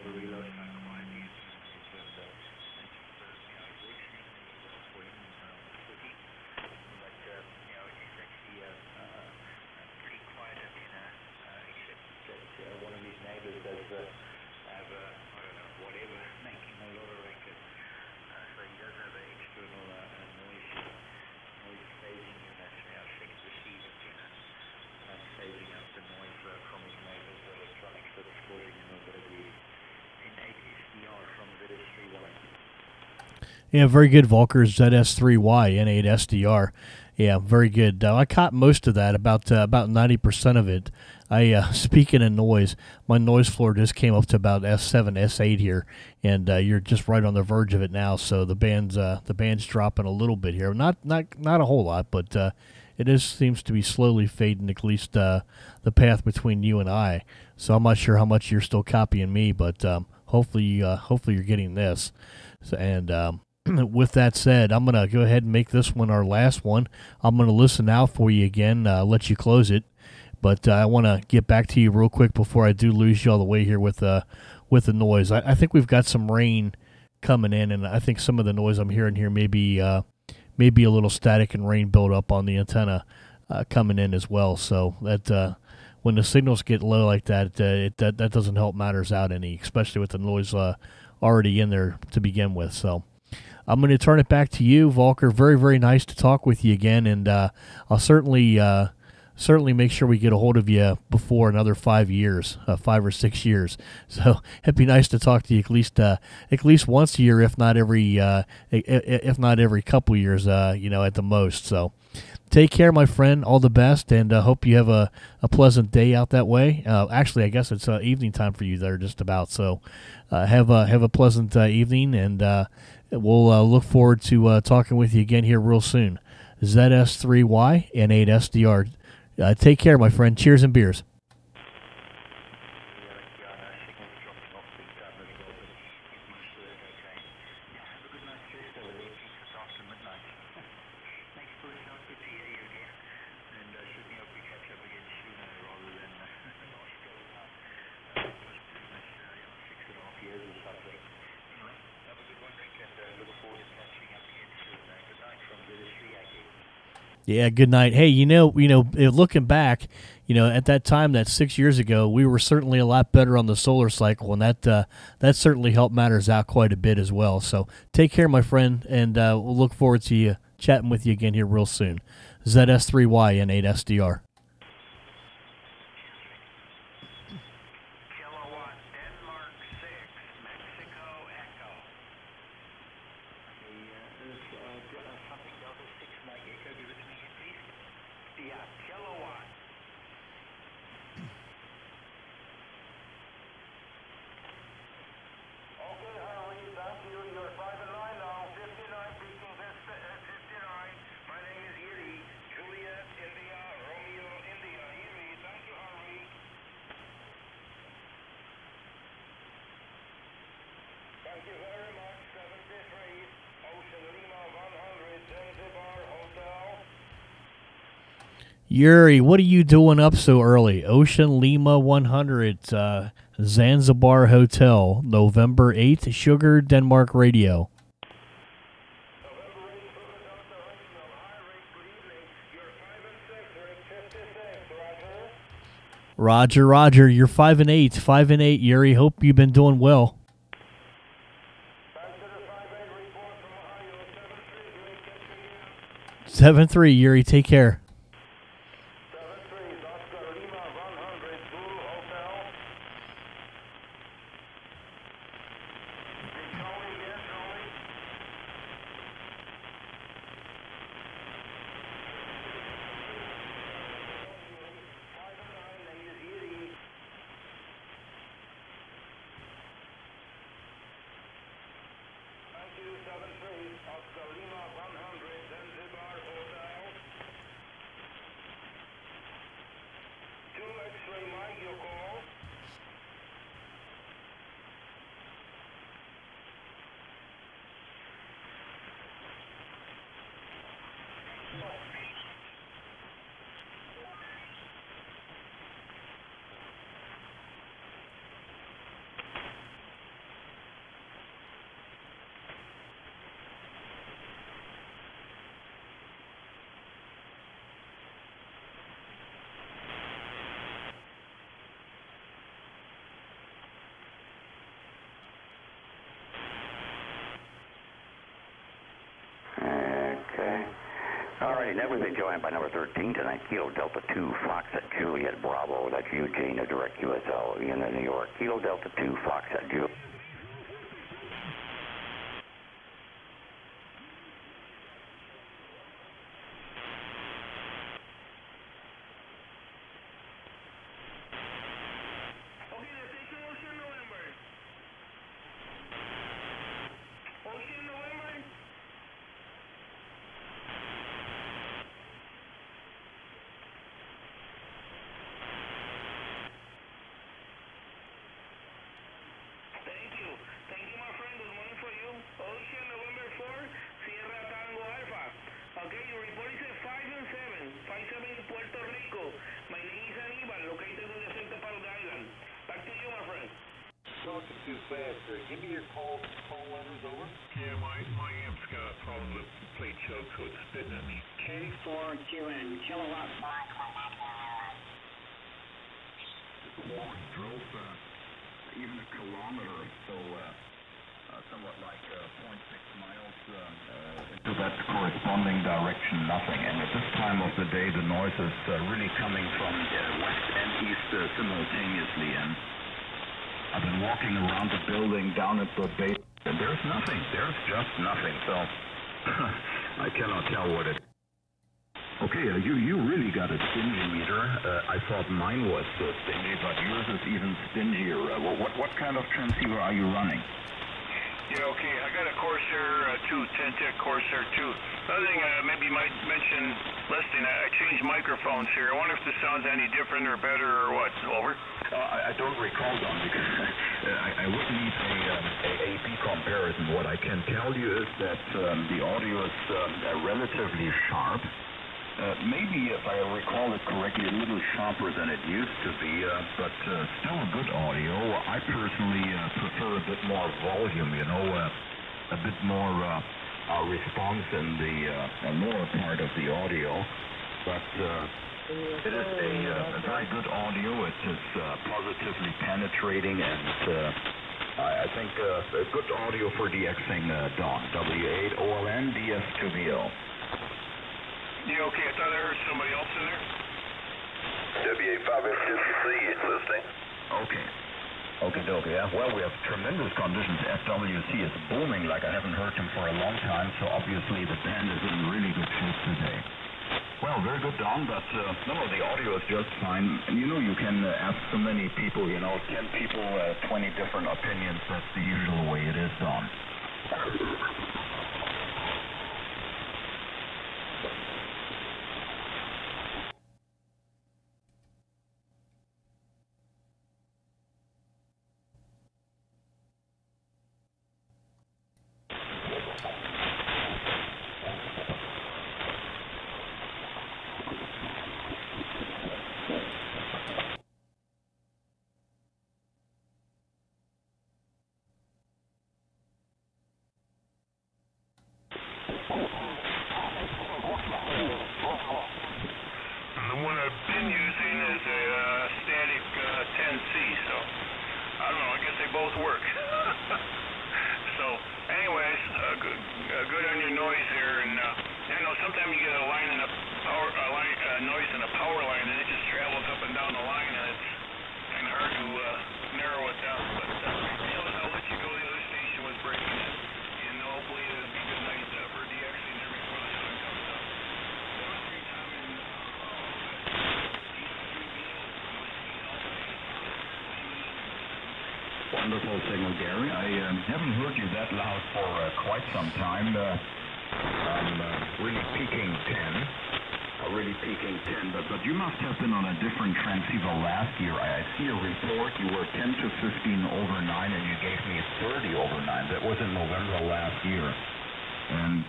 the reload start quietly and it's just listening for him footing. But it's actually pretty quiet. I mean, except that one of his neighbors does have I don't know, whatever, making a lot of racket. So he does have an external noise phasing unit, fixed receiver unit, phasing out the noise from his neighbor's electronics that is causing him a bit of the innate SDR from ZS3Y. Yeah, very good, Volker. ZS3Y N8 SDR. Yeah, very good. I caught most of that, about 90% of it. Speaking of noise, my noise floor just came up to about S7, S8 here, and you're just right on the verge of it now. So the band's dropping a little bit here, not a whole lot, but it seems to be slowly fading, at least the path between you and I. So I'm not sure how much you're still copying me, but hopefully you're getting this. So, and with that said, I'm gonna go ahead and make this one our last one. I'm gonna listen out for you again, let you close it. But I want to get back to you real quick before I do lose you all the way here with the noise. I think we've got some rain coming in, and I think some of the noise I'm hearing here may be a little static and rain build up on the antenna coming in as well. So that when the signals get low like that, that doesn't help matters out any, especially with the noise already in there to begin with. So I'm going to turn it back to you, Volker. Very, very nice to talk with you again, and I'll certainly make sure we get a hold of you before another 5 years, 5 or 6 years. So it'd be nice to talk to you at least once a year, if not every couple years, at the most. So take care, my friend. All the best, and hope you have a pleasant day out that way. Actually, I guess it's evening time for you there, just about. So have a pleasant evening, and we'll look forward to talking with you again here real soon. ZS3Y N8 SDR. Take care, my friend. Cheers and beers. Yeah, good night. Hey, looking back, at that time, that 6 years ago, we were certainly a lot better on the solar cycle, and that certainly helped matters out quite a bit as well. So take care, my friend, and we'll look forward to you chatting with you again here real soon. ZS3Y N8 SDR. Thank you very much, 73, Ocean Lima 100, Zanzibar Hotel. Yuri, what are you doing up so early? Ocean Lima 100, Zanzibar Hotel, November 8th, Sugar Denmark Radio. Roger, you're 5 and 8, 5 and 8, Yuri. Hope you've been doing well. 7-3, Yuri. Take care. Hey, Network joined by number 13 tonight, Kilo Delta 2, Fox at Juliet Bravo. That's Eugene, a direct QSL in New York. Kilo Delta 2, Fox at Juliet. Talking too fast there. Give me your call letters over. Yeah, my amp's got a problem with the plate choke, so it's spitting at me. K4QN, kilowatt 5. Drove even a kilometer or so, somewhat like 0.6 miles into that corresponding direction, nothing. And at this time of the day, the noise is really coming from west and east simultaneously. And I've been walking around the building down at the base, and there's nothing. There's just nothing. So I cannot tell what it is. Okay, you really got a stingy meter. I thought mine was stingy, but yours is even stingier. What kind of transceiver are you running? Yeah, okay. I got a Corsair 2, Ten-Tech Corsair 2. Another thing I maybe might mention listening, I changed microphones here. I wonder if this sounds any different or better or what. Over. I don't recall, Don, because I would need a AP comparison. What I can tell you is that the audio is relatively sharp. Maybe, if I recall it correctly, a little sharper than it used to be, but still a good audio. I personally prefer a bit more volume, you know, a bit more response in the lower part of the audio. But it is a very good audio. It is positively penetrating, and I think a good audio for DXing Don. W8 OLN DS2BO. Yeah, okay, I thought I heard somebody else in there. W85FCC, listening. Okay, yeah. Well, we have tremendous conditions. FWC is booming like I haven't heard him for a long time, so obviously the band is in really good shape today. Well, very good, Don, but no, the audio is just fine. And you know, you can ask so many people, 10 people, 20 different opinions. That's the usual way it is, Don. Wonderful signal, Gary. I haven't heard you that loud for quite some time. I'm really peaking 10, but you must have been on a different transceiver last year. I see a report you were 10 to 15 over 9, and you gave me 30 over 9. That was in November last year. And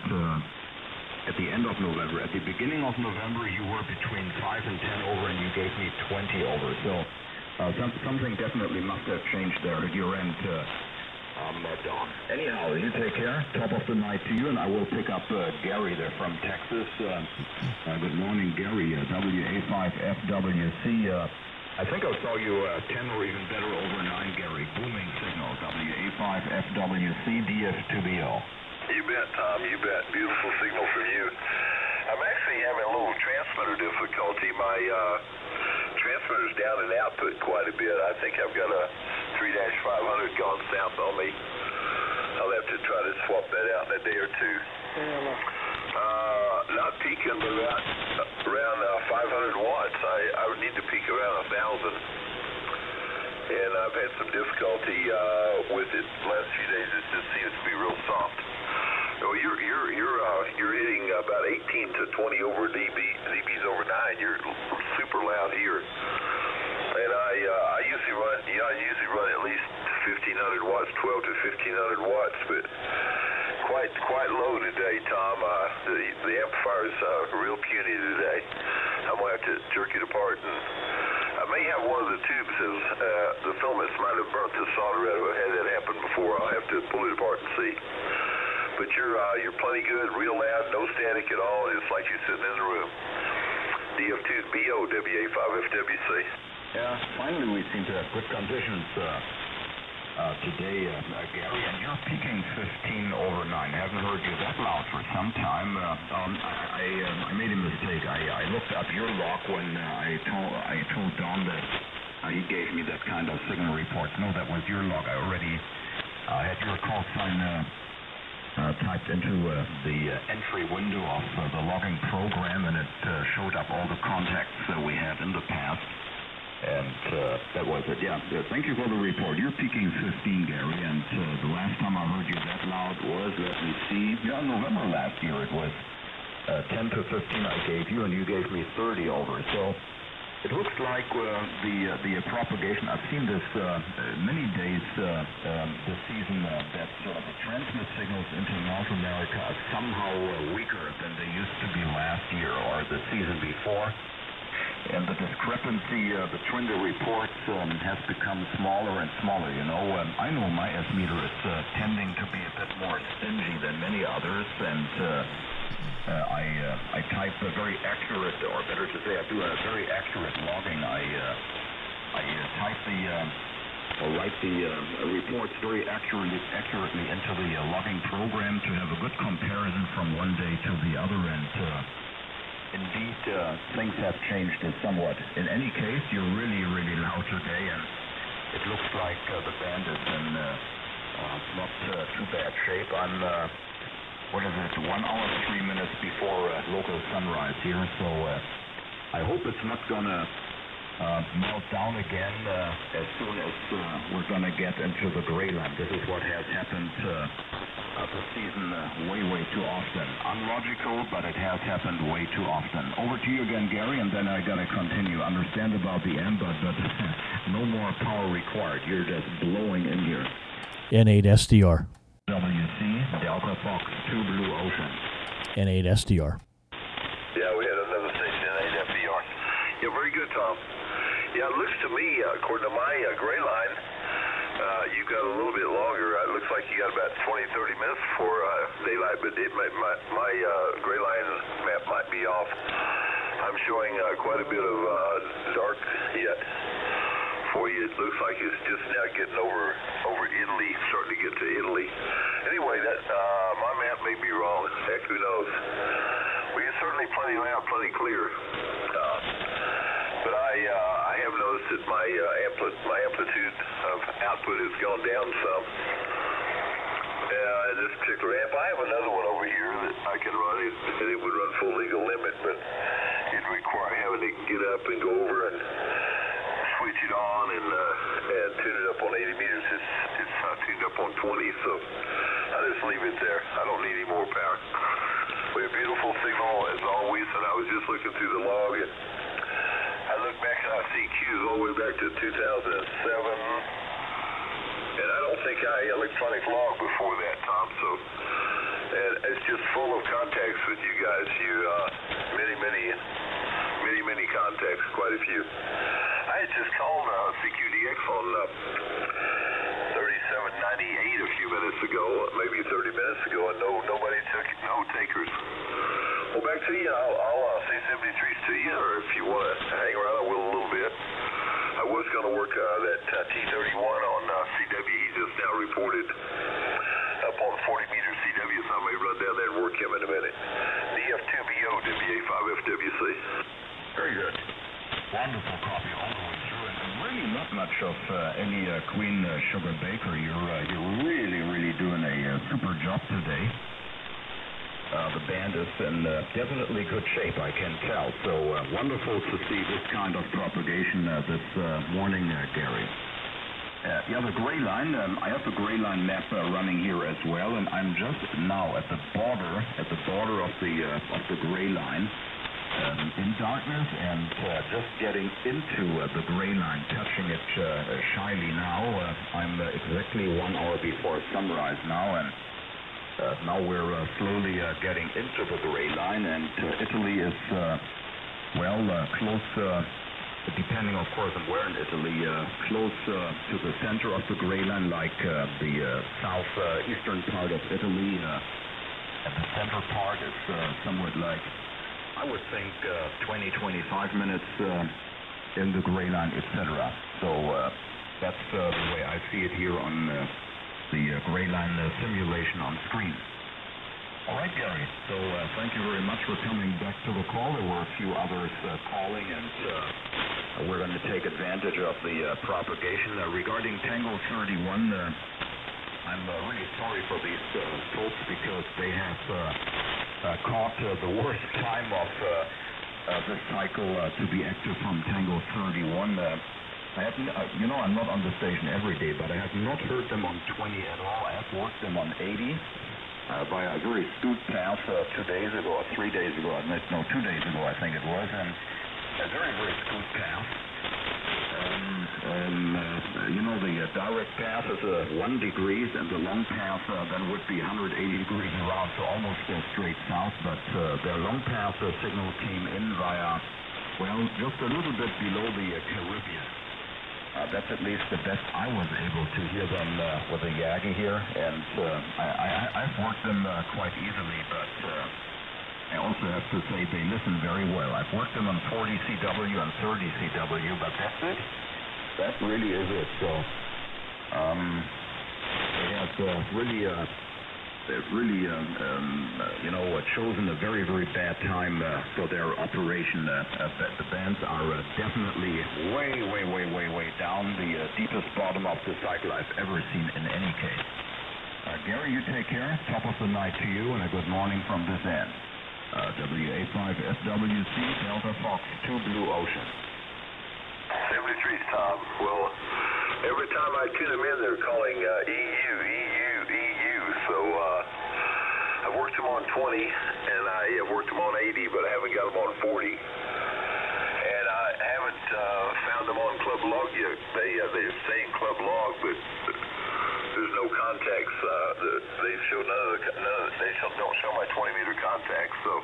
at the end of November, at the beginning of November, you were between 5 and 10 over, and you gave me 20 over. So something definitely must have changed there at your end, Don. Anyhow, you take care. Top of the night to you, and I will pick up Gary there from Texas. Good morning, Gary. WA5FWC. I think I saw you 10 or even better over 9, Gary. Booming signal. WA5FWC DF2BO. You bet, Tom. You bet. Beautiful signal from you. I'm actually having a little transmitter difficulty. My transmitter's down in output quite a bit. I think I've got a 3-500 gone south on me. I'll have to try to swap that out in a day or two. Not peaking, but around 500 watts. I would need to peak around 1,000. And I've had some difficulty with it the last few days. It just seems to be real soft. So you're hitting about 18 to 20 over dBs over 9. You're super loud here. And I usually run at least 1,500 watts, 12 to 1,500 watts, but quite low today, Tom. The amplifier is real puny today. I'm gonna have to jerk it apart, and I may have one of the tubes the filaments might have burnt the solder out of it. Had that happen before, I'll have to pull it apart and see. But you're plenty good, real loud, no static at all. It's like you're sitting in the room. DF2BO WA5FWC. Yeah, finally we seem to have good conditions today, Gary, and you're peaking 15 over 9. I haven't heard you that loud for some time. I made a mistake. I looked up your log when I told Don that he gave me that kind of signal report. No, that was your log. I already had your call sign typed into the entry window of the logging program, and it showed up all the contacts that we had in the past. And that was it. Yeah, thank you for the report. You're peaking 15, Gary, and the last time I heard you that loud was, let me see, November last year. It was 10 to 15 I gave you, and you gave me 30 over. So it looks like the propagation, I've seen this many days this season, that the transmit signals into North America are somehow weaker than they used to be last year or the season before. And the discrepancy, the Trinder reports has become smaller and smaller. You know, I know my S-meter is tending to be a bit more stingy than many others, and I type a very accurate, or better to say, I do a very accurate logging. I type write the reports very accurately into the logging program to have a good comparison from one day to the other, and indeed, things have changed somewhat. In any case, you're really, really loud today, and it looks like the band is in not too bad shape. I'm, 1 hour, 3 minutes before local sunrise here, so I hope it's not gonna melt down again as soon as we're gonna get into the Greyland. This is what has happened this season way too often. Unlogical, but it has happened way too often. Over to you again, Gary, and then I gotta continue. Understand about the amp, but no more power required. You're just blowing in here. N8 SDR. WC, Delta Fox 2 Blue Ocean. N8 SDR. Yeah, we had another station, N8 FDR. Yeah, very good, Tom. Yeah, it looks to me, according to my gray line, you got a little bit longer. It looks like you got about 20-30 minutes before daylight, but my gray line map might be off. I'm showing quite a bit of dark yet for you. It looks like it's just now getting over Italy, starting to get to Italy. Anyway, that my map may be wrong. Heck, who knows? We are certainly plenty loud, plenty clear. But I have noticed that my amplitude of output has gone down some. This particular amp, I have another one over here that I can run. It would run full legal limit, but it'd require having to get up and go over and switch it on and tune it up on 80 meters. It's tuned up on 20, so I just leave it there. I don't need any more power. We have beautiful signal as always, and I was just looking through the log, and I look back and I see cues all the way back to 2007. And I don't think I electronic log before that, Tom, so and it's just full of contacts with you guys. You many contacts, quite a few. I had just called CQDX on 3798 a few minutes ago, maybe 30 minutes ago, and nobody took it, no takers. Well, back to you. I'll say 73s to you, or if you want to hang around, I will a little bit. I was going to work that T31 on CW. He just now reported up on 40 meter CW, so I may run down there and work him in a minute. DF2BO of any Queen Sugar Baker. You're really doing a super job today. The band is in definitely good shape, I can tell. So wonderful to see this kind of propagation this morning, Gary. Yeah, the gray line. I have the gray line map running here as well, and I'm just now at the border of the gray line. In darkness and just getting into the gray line, touching it shyly now. I'm exactly 1 hour before sunrise now, and now we're slowly getting into the gray line, and Italy is, close, depending of course on where in Italy, close to the center of the gray line, like the southeastern part of Italy, and the center part is somewhat like, I would think 20-25 minutes in the gray line, etc. So that's the way I see it here on the gray line simulation on screen. All right, Gary. So thank you very much for coming back to the call. There were a few others calling, and we're going to take advantage of the propagation. Regarding Tango 31, I'm really sorry for these folks because they have caught the worst time of this cycle to be active from Tango 31. I have, I'm not on the station every day, but I have not heard them on 20 at all. I have worked them on 80 by a very scoot path 2 days ago, or 3 days ago. 2 days ago, I think it was, and a very scoot path. The direct path is 1 degree, and the long path then would be 180 degrees around, so almost straight south. But their long path signal came in via, just a little bit below the Caribbean. That's at least the best I was able to hear them with the Yagi here, and I've worked them quite easily, but I also have to say they listen very well. I've worked them on 40 CW and 30 CW, but that's it. That really is it. So they have chosen a very bad time for their operation. The bands are definitely way down, the deepest bottom of the cycle I've ever seen in any case. Gary, you take care. Top of the night to you, and a good morning from this end. WA5FWC, Delta Fox 2 Blue Ocean. 73's Tom. Well, every time I tune them in, they're calling EU. So I've worked them on 20, and I have worked them on 80, but I haven't got them on 40. And I haven't found them on Club Log yet. They're saying Club Log, but there's no contacts. They show they don't show my 20-meter contacts. So,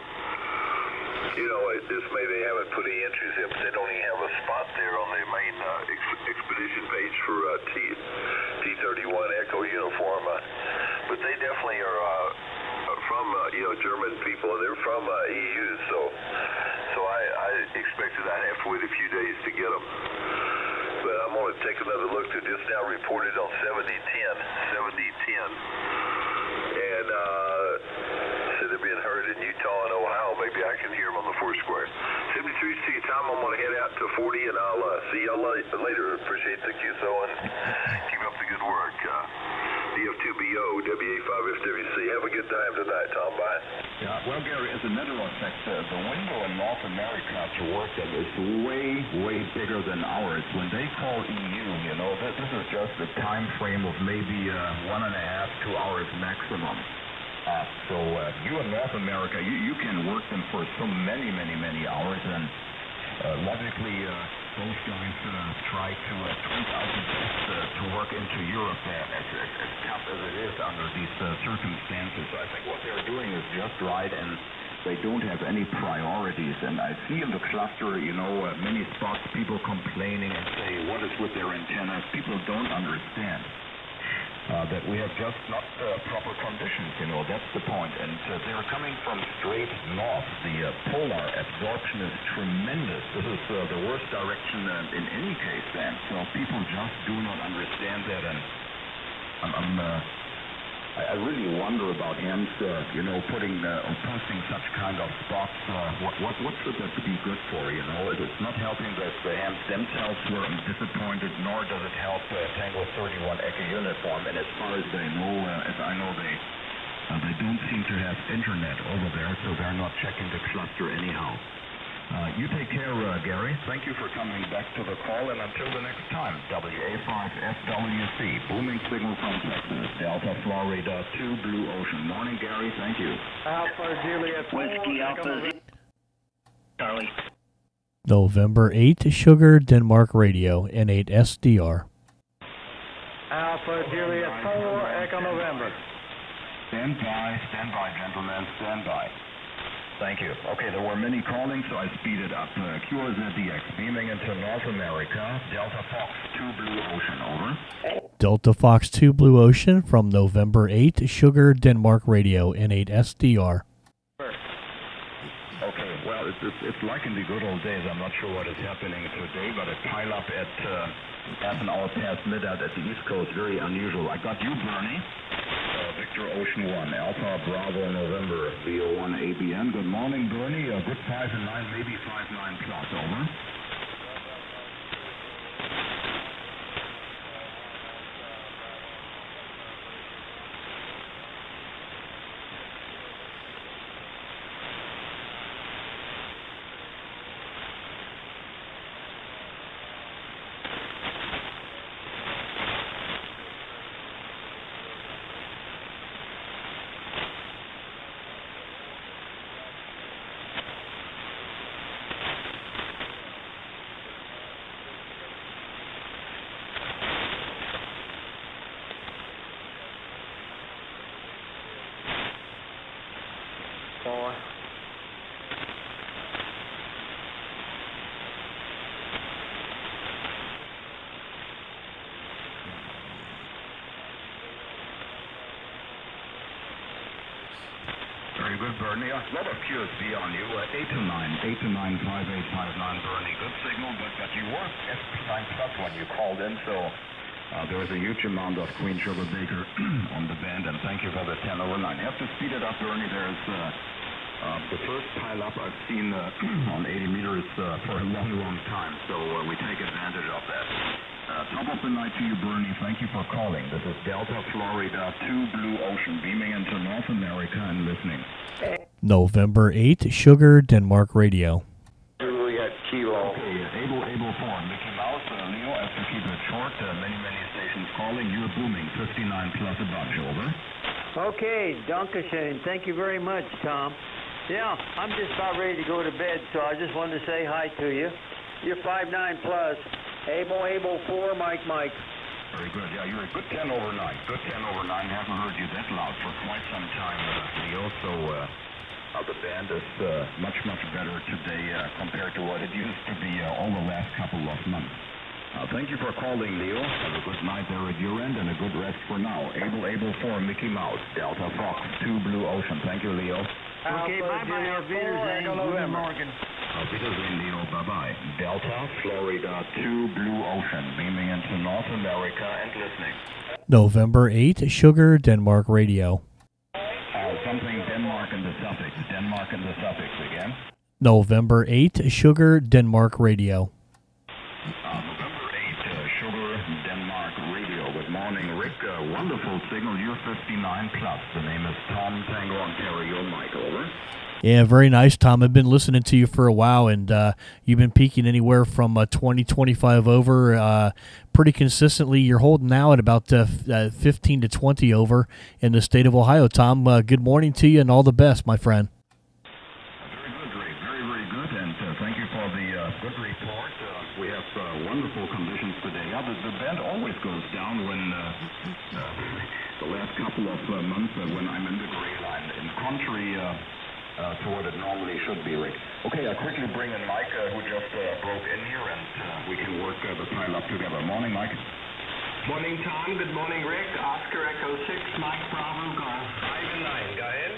this may they haven't put any entries in, but they don't even have a spot there on the main expedition page for T-31 Echo uniform. But they definitely are from German people, and they're from EU. So I expected I'd have to wait a few days to get them. But I'm going to take another look. They're just now reported on 7010, and said they're being heard in Utah and Ohio. Maybe I can hear them on the Foursquare. 73, see you, Tom. I'm going to head out to 40, and I'll see y'all later. Appreciate the QSO, and keep up the good work. DF2BO, WA5FWC. Have a good time tonight, Tom. Bye. Yeah, well, Gary, as a matter of fact, the window in North America to work at is way bigger than ours. When they call EU, this is just a time frame of maybe 1.5, 2 hours maximum. So you in North America, you can work them for so many hours, and logically, those guys try to tweak out the best to work into Europe as tough as it is under these circumstances. I think what they're doing is just right, and they don't have any priorities. And I see in the cluster, many spots, people complaining and say, what is with their antennas? People don't understand that we have just not proper conditions, that's the point. And they're coming from straight north. The polar absorption is tremendous. This is the worst direction in any case then. So people just do not understand that, and I'm I really wonder about hams, putting or posting such kind of spots. What should that be good for? It's not helping that the hams themselves were disappointed, nor does it help Tango 31 Echo uniform. And as far as they know, they don't seem to have internet over there, so they're not checking the cluster anyhow. You take care, Gary. Thank you for coming back to the call, and until the next time, WA5FWC, booming signal from Texas, Delta Florida 2 Blue Ocean. Morning, Gary. Thank you. Alpha Juliet. Whiskey Alpha. Charlie. November 8 Sugar Denmark Radio, N8 SDR. Alpha Juliet 4 Echo November. Stand by, gentlemen, stand by. Thank you. Okay, there were many calling, so I speeded up. QRZDX beaming into North America. Delta Fox 2 Blue Ocean, over. Delta Fox 2 Blue Ocean from November 8 Sugar Denmark Radio, N8 SDR. Okay, well, it's like in the good old days. I'm not sure what is happening today, but a pile up at half an hour past midnight at the East Coast, very unusual. I got you, Bernie. Victor Ocean 1, Alpha Bravo November, VO1 ABN. Good morning, Bernie. Good 5 and 9, maybe 5-9 plus, over. Very good, Bernie. A lot of QSB on you. 829-5859, Bernie. Good signal, but you were SP9 plus when you called in, so there was a huge amount of Queen Sugar Baker on the band, and thank you for the 10 over 9. You have to speed it up, Bernie. There's the first pile up I've seen on 80 meters for a long time, so we take advantage of that. Top of the night to you, Bernie. Thank you for calling. This is Delta Florida 2 Blue Ocean, beaming into North America and listening. November 8 Sugar Denmark Radio. Juliet Kilo. Okay, Able 4, Mickey Mouse, Leo, I have to keep it short. Many stations calling. You're booming, 59 plus a bunch, over. Okay, Dankeschön. Thank you very much, Tom. Yeah, I'm just about ready to go to bed, so I just wanted to say hi to you. You're 5-9 plus. Able 4, Mike. Very good. Yeah, you're a good 10 over 9. Good 10 over 9. Haven't heard you that loud for quite some time, Leo. So the band is much better today compared to what it used to be all the last couple of months. Thank you for calling, Leo. Have a good night there at your end and a good rest for now. Able 4, Mickey Mouse, Delta Fox 2 Blue Ocean. Thank you, Leo. Okay, bye-bye. Auf Wiedersehen. Guten Morgen. Auf Wiedersehen, Leo. Bye-bye. Delta Florida 2 Blue Ocean, beaming into North America and listening. November 8 Sugar Denmark Radio. Something Denmark and the suffix. Denmark and the suffix again. November 8 Sugar Denmark Radio. November 8 Sugar Denmark Radio. Good morning, Rick. Wonderful signal. You're 59 plus. The name is Tom Tango Ontario Mike. Over. Yeah, very nice, Tom. I've been listening to you for a while, and you've been peaking anywhere from 20, 25 over pretty consistently. You're holding now at about 15 to 20 over in the state of Ohio. Tom, good morning to you and all the best, my friend. Very good, Ray. Very good, and thank you for the good report. We have wonderful conditions today. Yeah, the band always goes down when the last couple of months when I'm in the gray line. In contrary to what it normally should be, Rick. Okay, I'll quickly bring in Mike, who just broke in here, and we can work the pile up together. Morning, Mike. Morning, Tom. Good morning, Rick. Oscar Echo 6, Mike Bravo Golf. 5 and 9. Go ahead.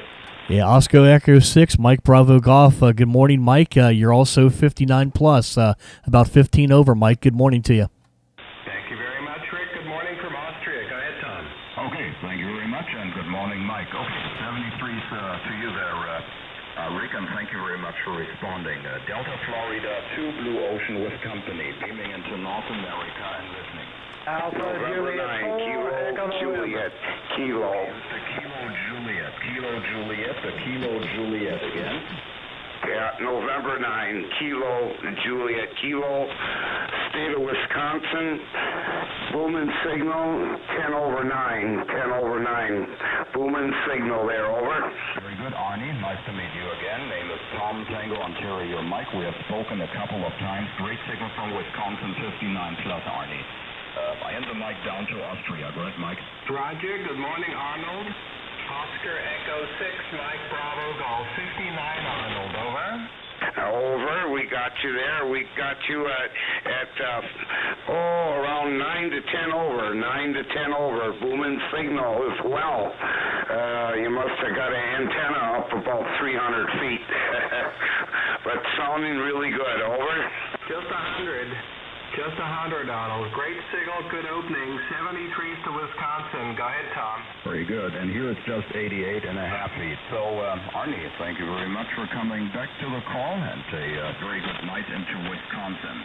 Yeah, Oscar Echo 6, Mike Bravo Golf. Good morning, Mike. You're also 59 plus, about 15 over, Mike. Good morning to you. Thank you very much, Rick. Good morning from from Austria. Go ahead, Tom. Okay, thank you very much, and good morning, Mike. Okay, 73's to you there, Rick, and thank you very much for responding. Delta Florida 2 Blue Ocean with company, beaming into North America and listening. Alpha Juliet 4, Echo Juliet, Kilo. The Kilo Juliet, the Kilo Juliet again. Yeah, November 9, Kilo Juliet, Kilo, state of Wisconsin, booming signal, 10 over 9, booming signal there, over. Very good, Arnie, nice to meet you again. Name is Tom Tango, Ontario Mike. We have spoken a couple of times. Great signal from Wisconsin, 59 plus, Arnie. I end the mic down to Austria. Go ahead, Mike. Roger, good morning, Arnold. Oscar Echo 6, Mike Bravo, Golf 59, Arnold, over. Over, we got you there. We got you at around 9 to 10 over, booming signal as well. You must have got an antenna up about 300 feet, but sounding really good, over. Just 100, Arnold. Great signal, good opening, 73s to Wisconsin. Go ahead, Tom. Very good, and here it's just 88 and a half feet. So, Arnie, thank you very much for coming back to the call, and a very good night into Wisconsin.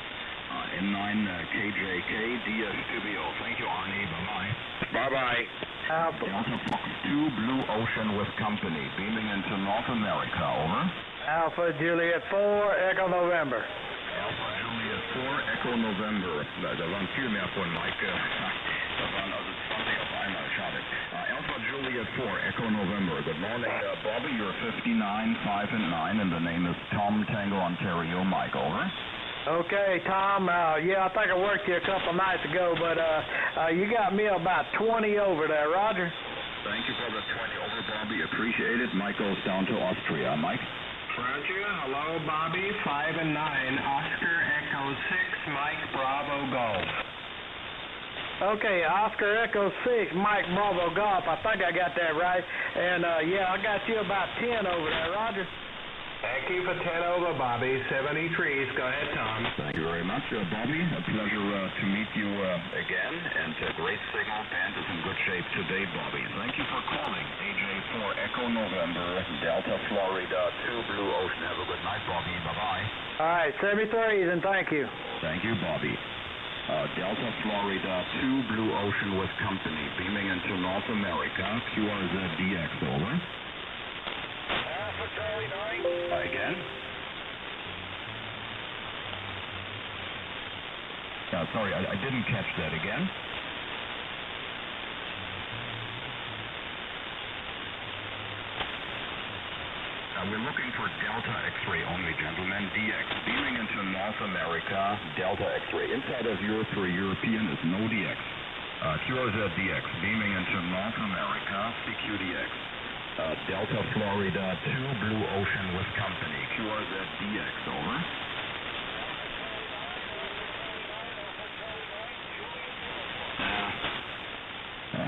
N9 KJK DS Studio. Thank you, Arnie. Bye-bye. Bye-bye. Delta Fox 2 Blue Ocean with company, beaming into North America, over. Alpha Juliet 4, Echo November. Alpha Juliet 4, Echo November. Da waren viel mehr von Mike. Da waren also 20 auf einmal. Schade. Alpha Juliet 4, Echo November. Good morning, Bobby. You're 59, 5 and 9, and the name is Tom Tango, Ontario Mike, over. Okay, Tom. Yeah, I think I worked you a couple nights ago, but you got me about 20 over there, Roger. Thank you for the 20 over, Bobby. Appreciate it. Mike goes down to Austria. Mike? Roger, hello, Bobby, 5 and 9, Oscar Echo 6, Mike Bravo Golf. Okay, Oscar Echo 6, Mike Bravo Golf. I think I got that right. And, yeah, I got you about 10 over there, Roger. Thank you for 10 over, Bobby. 73s. Go ahead, Tom. Thank you very much, Bobby. A pleasure to meet you again. And great signal. Band is in good shape today, Bobby. Thank you for calling. AJ4 Echo November, Delta Florida 2 Blue Ocean. Have a good night, Bobby. Bye-bye. All right, 73s, and thank you. Thank you, Bobby. Delta Florida 2 Blue Ocean with company, beaming into North America. QRZDX, over. Again? Sorry, I didn't catch that again. We're looking for Delta X-ray only, gentlemen. DX, beaming into North America, Delta X-ray. Inside of Europe for European is no DX. QRZDX, beaming into North America, CQDX. Delta Florida 2 Blue Ocean with company. QRZDX, over.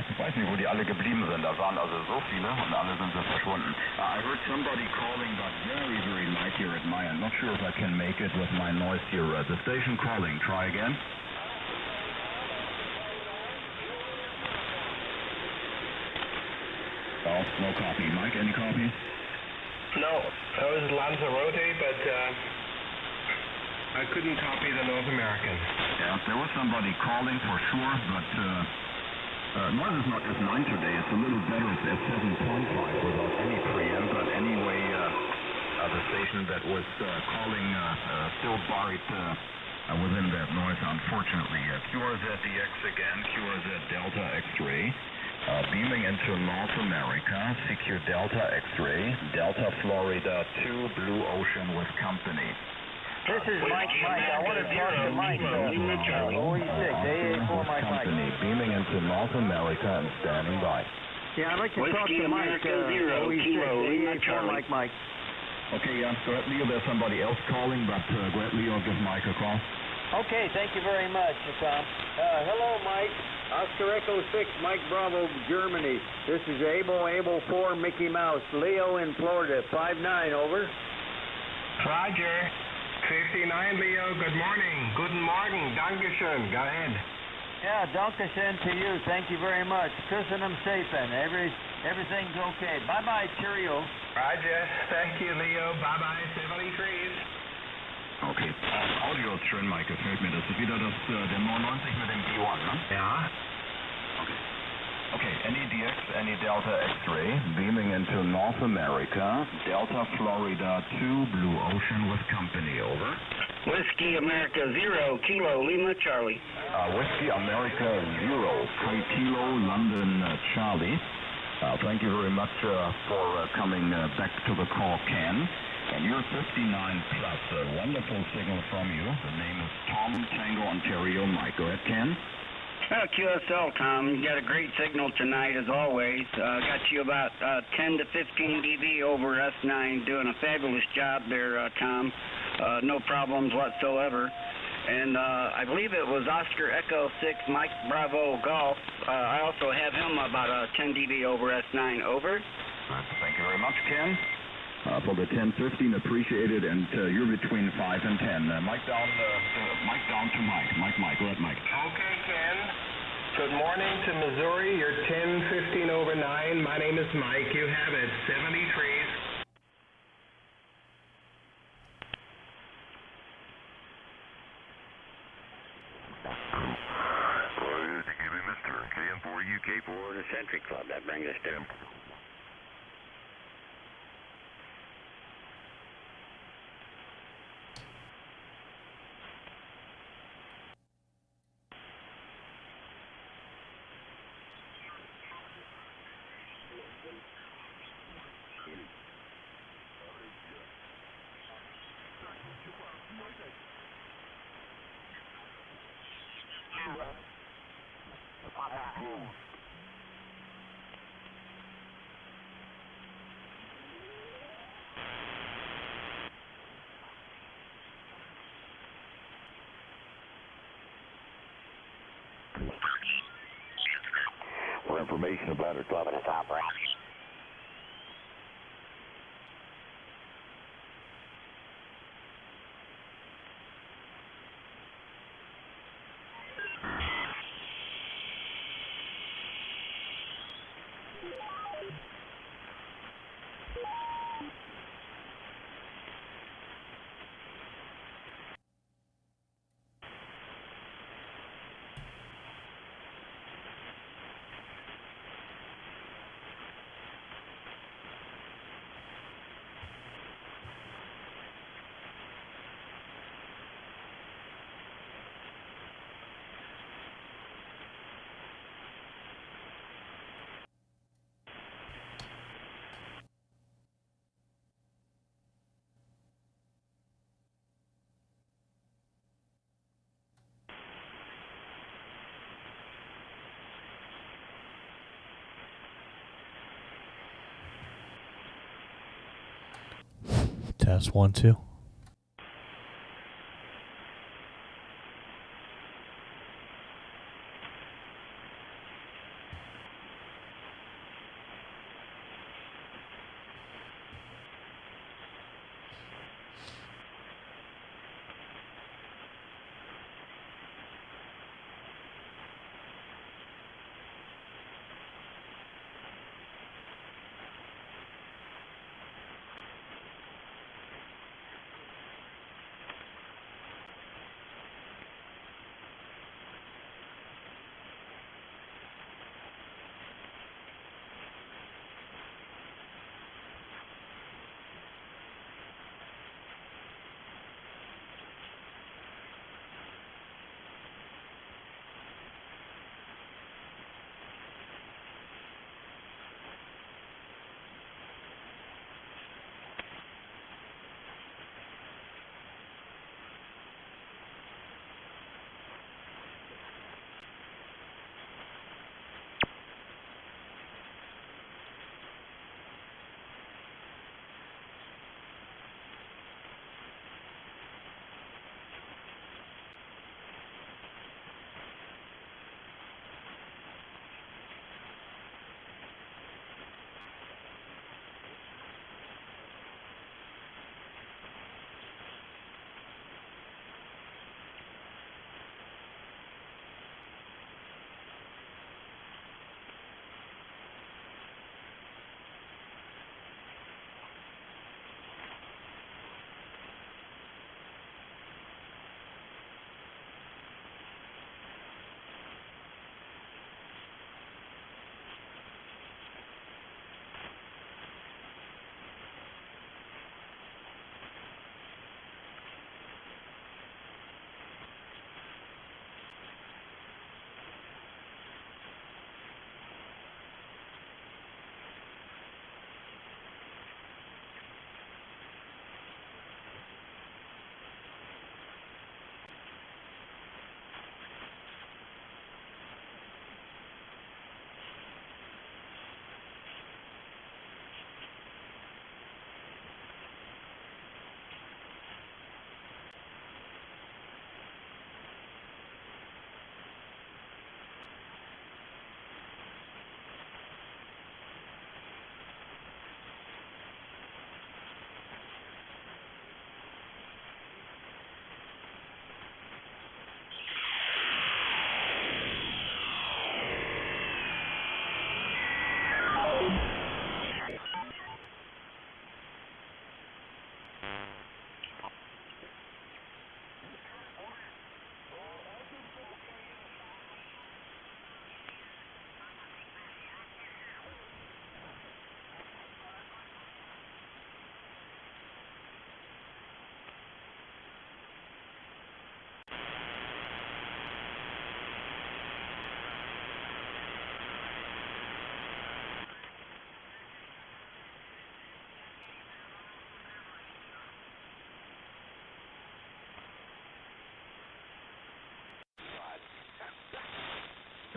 Ich weiß nicht, wo die alle geblieben sind. Da waren also so viele und alle sind so verschwunden. I heard somebody calling, but very, very light here at my end. Not sure if I can make it with my noise here. The station calling. Try again. Oh, no copy. Mike, any copy? No, that was Lanzarote, but I couldn't copy the North American. Yeah, there was somebody calling for sure, but noise is not as 9 today. It's a little better. It's at 7.5 without any preamp, but anyway, the station that was calling still buried within that noise, unfortunately. QRZDX again, QRZ Delta X-ray. Beaming into North America, CQ Delta X-ray, Delta Florida 2 Blue Ocean with company. This is Mike. I want to talk to Mike. AA4 Mike. Beaming into North America and standing by. Yeah, I'd like to talk to Mike. AA4 Mike. Okay, go ahead, Leo. There's somebody else calling, but go ahead, Leo, give Mike a call. Okay, thank you very much, Tom. Hello, Mike. Oscar Echo 6, Mike Bravo, Germany. This is Able 4, Mickey Mouse. Leo in Florida, 5-9, over. Roger. 59, Leo. Good morning. Guten Morgen. Dankeschön. Go ahead. Yeah, Dankeschön to you. Thank you very much. Küssen them safe and everything's okay. Bye-bye, cheerio. Roger. Thank you, Leo. Bye-bye, 73. Okay, Audio schön, Mike, gefällt mir. Das ist wieder das, der 99 mit dem B1, ne? Ja. Okay. Okay, NEDX, any Delta X-ray, beaming into North America, Delta Florida 2, Blue Ocean with company, over. Whiskey America 0, Kilo Lima Charlie. Whiskey America 0, Kilo London Charlie. Thank you very much for coming back to the call, Ken. And you're 59 plus, a wonderful signal from you. The name is Tom Tango Ontario Mike. Go ahead, Ken. QSL, Tom. You got a great signal tonight, as always. Got you about 10 to 15 dB over S9, doing a fabulous job there, Tom. No problems whatsoever. And I believe it was Oscar Echo 6, Mike Bravo Golf. I also have him about 10 dB over S9, over. Thank you very much, Ken. For the 10-15, appreciated, and you're between 5 and 10. Mike down to Mike. Mike, go ahead, Mike. Okay, Ken. Good morning to Missouri. You're 10-15 over 9. My name is Mike. You have it, 73. KM4 UK4 the Century Club. That brings us to for information about our club in the top right. Test 1, 2.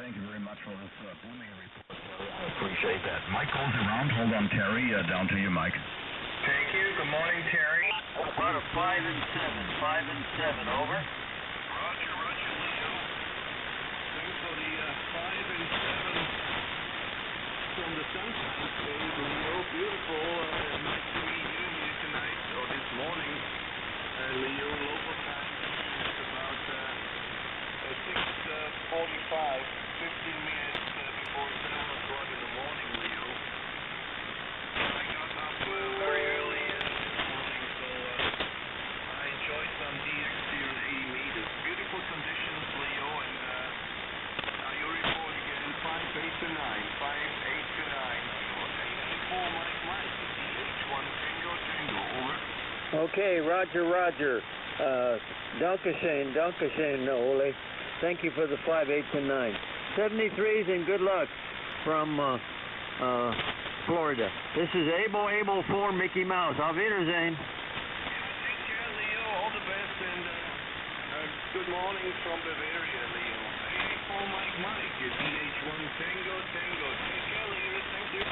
Thank you very much for this booming report, Terry. I appreciate that. Mike goes around. Hold on, Terry. Down to you, Mike. Thank you. Good morning, Terry. About a 5 and 7. 5 and 7, over. Roger, Leo. Thanks for the 5 and 7 from the Sunshine State, Leo. Beautiful. Nice to meet you here tonight, or this morning. Leo, local time is about 6:45, 15 minutes before 7 o'clock in the morning, Leo. I got up very early this morning, so I enjoyed some DX Series 80 meters. Beautiful conditions, Leo, and you report again 5-8 to 9, 5-8 to 9. A84 Mike, DH1 Tango, over. Okay, Roger. Dankeschön, Ole. Thank you for the 5-8 to 9. 73s and good luck from Florida. This is Able 4 Mickey Mouse. Auf Wiedersehen. Take care, Leo. All the best, and good morning from Bavaria, Leo. 84 Mike, DH1 Tango. Take care, Leo. Thank you.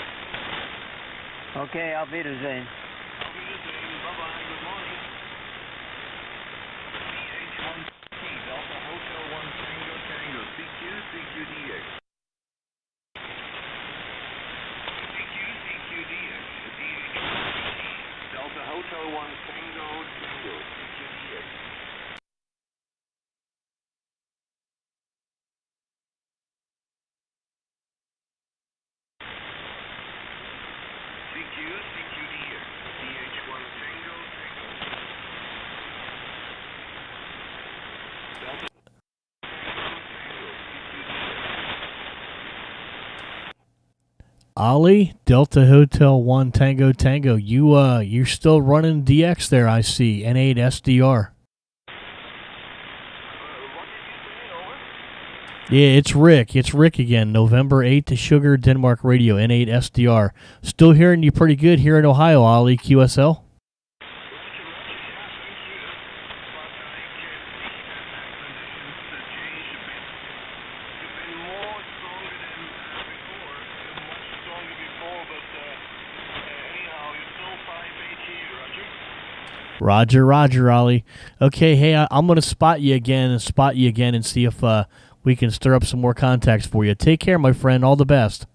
Okay, Auf Wiedersehen. Auf Wiedersehen. Bye-bye. Good morning. DH1 Delta Hotel 1 Tango. CQDX. CQDX. Delta Hotel 1 Tango. CQDX. CQDX. DH1 Tango. Delta Ollie, Delta Hotel 1 Tango. You're still running DX there, I see. N8 SDR. Yeah, it's Rick. It's Rick again. November 8 to Sugar, Denmark Radio, N8 SDR. Still hearing you pretty good here in Ohio, Ollie, QSL. Roger, Ollie. Okay, hey, I'm going to spot you again and see if we can stir up some more contacts for you. Take care, my friend. All the best.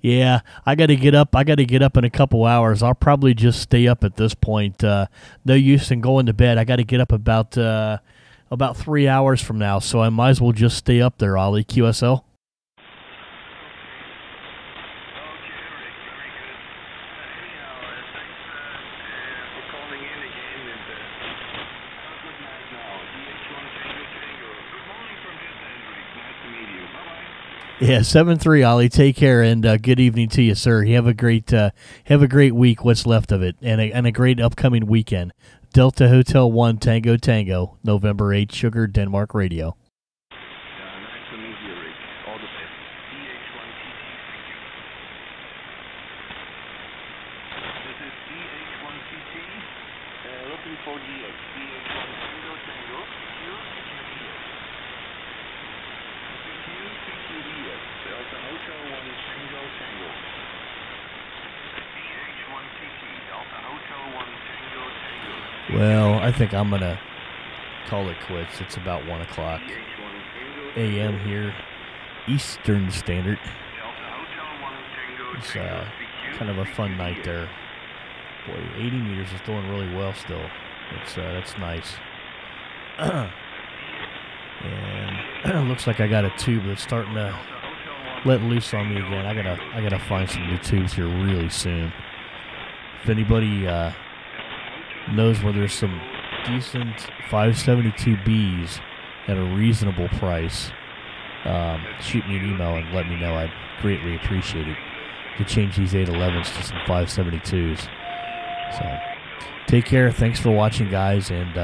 Yeah, I got to get up in a couple hours. I'll probably just stay up at this point. No use in going to bed. I got to get up about 3 hours from now, so I might as well just stay up there, Ollie. QSL. Yeah, 7-3, Ollie. Take care and good evening to you, sir. You have a great week. What's left of it, and a great upcoming weekend. Delta Hotel 1 Tango, November 8, Sugar, Denmark Radio. Nice to meet you, Rick. All the best. DH1 TT, thank you. This is DH1 TT, looking for DX. DH1 Tango. CQDX. Delta Hotel 1 Tango. DH1 TT, Delta Hotel 1 Tango. Well, I think I'm going to call it quits. It's about 1 o'clock a.m. here, Eastern Standard. It's kind of a fun night there. Boy, 80 meters is doing really well still. That's nice. And it looks like I got a tube that's starting to let loose on me again. I gotta find some new tubes here really soon. If anybody knows where there's some decent 572Bs at a reasonable price, shoot me an email and let me know. I'd greatly appreciate it. To change these 811s to some 572s. So, take care. Thanks for watching, guys, and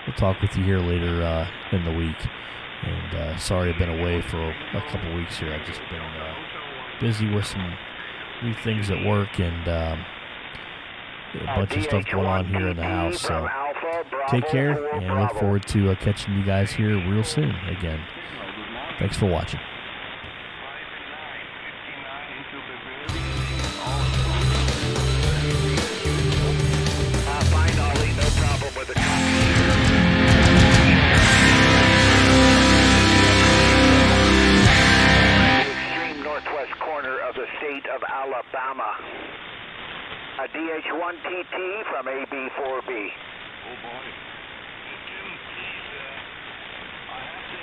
we'll talk with you here later in the week. And sorry I've been away for a couple weeks here. I've just been busy with some new things at work, and a bunch of stuff going on here in the house. So take care, and I look forward to catching you guys here real soon again. Thanks for watching. Fine, Ollie, no problem with the extreme northwest corner of the state of Alabama. DH1TT from AB4B. Oh boy.